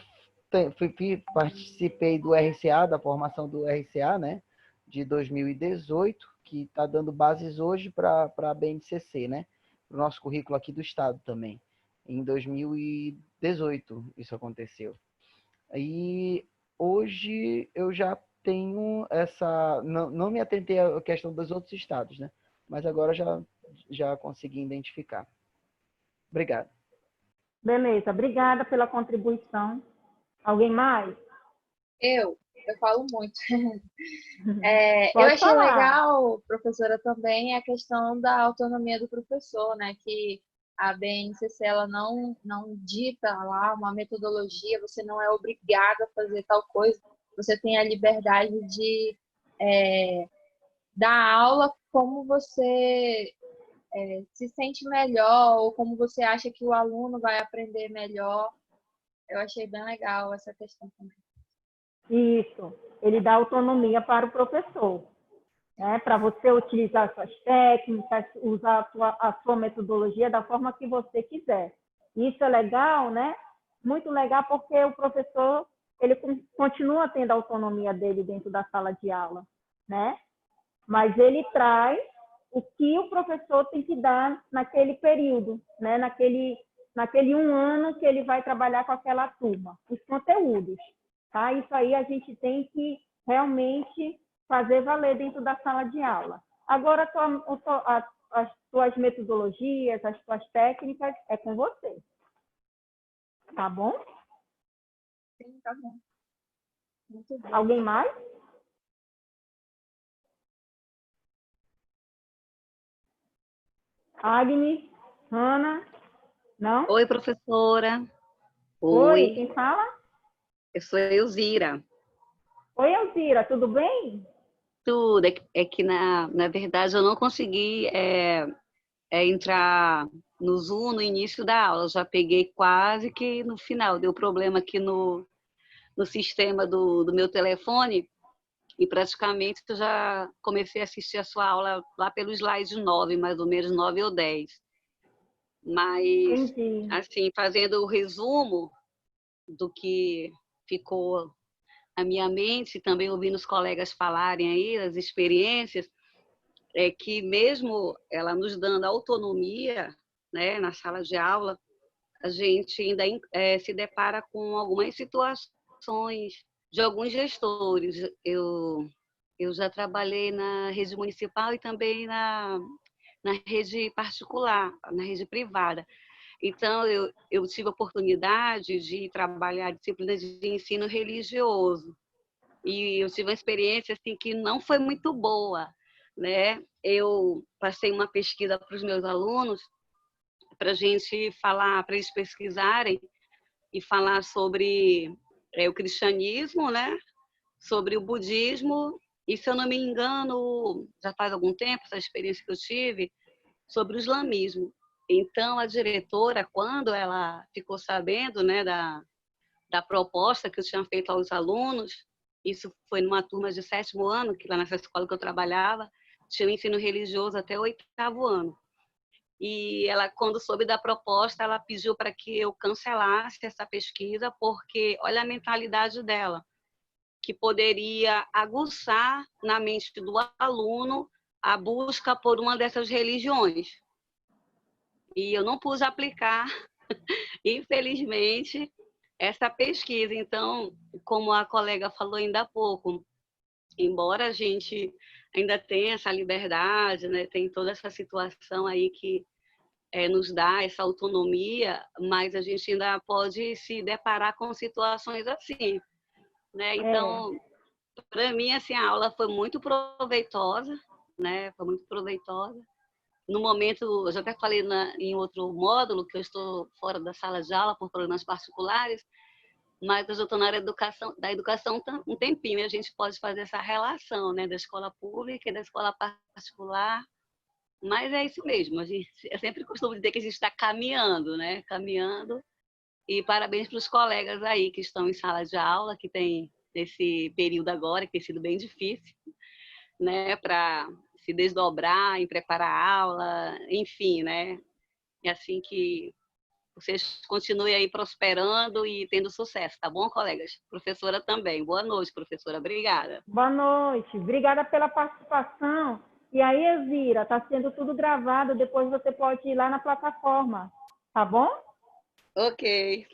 Speaker 4: participei do RCA, da formação do RCA, né, de 2018, que está dando bases hoje para a BNCC, né, para o nosso currículo aqui do estado também. Em 2018 isso aconteceu. E hoje eu já tenho essa... Não me atentei à questão dos outros estados, né, mas agora já consegui identificar. Obrigado.
Speaker 1: Beleza, obrigada pela contribuição. Alguém mais?
Speaker 2: Eu falo muito. Eu
Speaker 1: Pode
Speaker 2: achei
Speaker 1: falar.
Speaker 2: legal, professora, também a questão da autonomia do professor, né? Que a BNCC ela não dita lá uma metodologia, você não é obrigado a fazer tal coisa, você tem a liberdade de dar aula como você se sente melhor ou como você acha que o aluno vai aprender melhor. Eu achei bem legal essa questão também.
Speaker 1: Isso, ele dá autonomia para o professor, né? Para você utilizar suas técnicas, usar a sua metodologia da forma que você quiser. Isso é legal, né? Muito legal, porque o professor ele continua tendo a autonomia dele dentro da sala de aula, né? Mas ele traz o que o professor tem que dar naquele período, né? Naquele 1 ano que ele vai trabalhar com aquela turma, os conteúdos. Tá? Isso aí a gente tem que realmente fazer valer dentro da sala de aula. Agora, as suas metodologias, as suas técnicas, é com você. Tá bom?
Speaker 2: Sim, tá bom. Muito bom.
Speaker 1: Alguém mais? Agnes? Ana? Não?
Speaker 9: Oi, professora.
Speaker 1: Oi, quem fala?
Speaker 9: Eu sou Elzira.
Speaker 1: Oi, Elzira, tudo bem?
Speaker 9: Tudo. É que, na verdade, eu não consegui entrar no Zoom no início da aula. Eu já peguei quase que no final. Deu problema aqui no sistema do meu telefone e praticamente eu já comecei a assistir a sua aula lá pelo slide 9, mais ou menos 9 ou 10. Mas,
Speaker 1: Entendi.
Speaker 9: assim, fazendo o resumo do que ficou na minha mente, também ouvindo os colegas falarem aí as experiências, é que mesmo ela nos dando autonomia, né, na sala de aula, a gente ainda se depara com algumas situações de alguns gestores. Eu já trabalhei na rede municipal e também na rede particular, na rede privada. Então, eu tive a oportunidade de trabalhar disciplinas de ensino religioso. E eu tive uma experiência assim, que não foi muito boa, né? Eu passei uma pesquisa para os meus alunos, para a gente falar, para eles pesquisarem e falar sobre o cristianismo, né? Sobre o budismo, e se eu não me engano, já faz algum tempo essa experiência que eu tive, sobre o islamismo. Então, a diretora, quando ela ficou sabendo, né, da proposta que eu tinha feito aos alunos, isso foi numa turma de 7º ano, que lá nessa escola que eu trabalhava, tinha o ensino religioso até o 8º ano. E ela, quando soube da proposta, ela pediu para que eu cancelasse essa pesquisa, porque olha a mentalidade dela, que poderia aguçar na mente do aluno a busca por uma dessas religiões. E eu não pude aplicar, infelizmente, essa pesquisa. Então, como a colega falou ainda há pouco, embora a gente ainda tenha essa liberdade, né, tem toda essa situação aí que nos dá essa autonomia, mas a gente ainda pode se deparar com situações assim, né? Então, para mim, assim, a aula foi muito proveitosa, né? Foi muito proveitosa. No momento, eu já até falei em outro módulo, que eu estou fora da sala de aula por problemas particulares, mas eu já estou na área da educação um tempinho, e a gente pode fazer essa relação, né, da escola pública e da escola particular, mas é isso mesmo, eu sempre costumo dizer que a gente está caminhando, né, caminhando, e parabéns para os colegas aí que estão em sala de aula, que tem nesse período agora, que tem sido bem difícil, né, para se desdobrar em preparar a aula, enfim, né? É assim que vocês continuem aí prosperando e tendo sucesso, tá bom, colegas? Professora também. Boa noite, professora. Obrigada.
Speaker 1: Boa noite. Obrigada pela participação. E aí, Elzira, está sendo tudo gravado, depois você pode ir lá na plataforma, tá bom?
Speaker 9: Ok.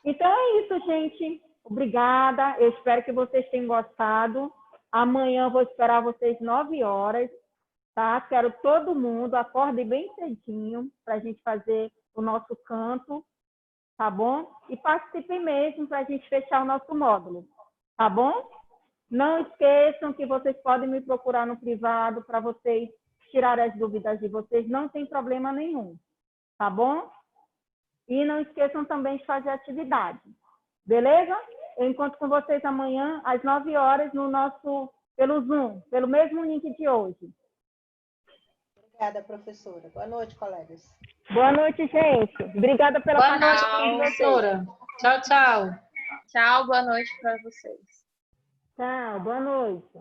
Speaker 1: Então é isso, gente. Obrigada. Eu espero que vocês tenham gostado. Amanhã eu vou esperar vocês 9 horas, tá? Quero todo mundo, acorde bem cedinho para a gente fazer o nosso canto, tá bom? E participem mesmo para a gente fechar o nosso módulo, tá bom? Não esqueçam que vocês podem me procurar no privado para vocês tirarem as dúvidas de vocês, não tem problema nenhum, tá bom? E não esqueçam também de fazer atividade, beleza? Eu encontro com vocês amanhã às 9 horas no nosso pelo Zoom, pelo mesmo link de hoje.
Speaker 7: Obrigada, professora. Boa noite, colegas.
Speaker 1: Boa noite, gente. Obrigada pela
Speaker 6: Boa noite,
Speaker 1: participação de vocês.
Speaker 6: professora. Tchau, tchau.
Speaker 2: Tchau, boa noite para vocês.
Speaker 1: Tchau, boa noite.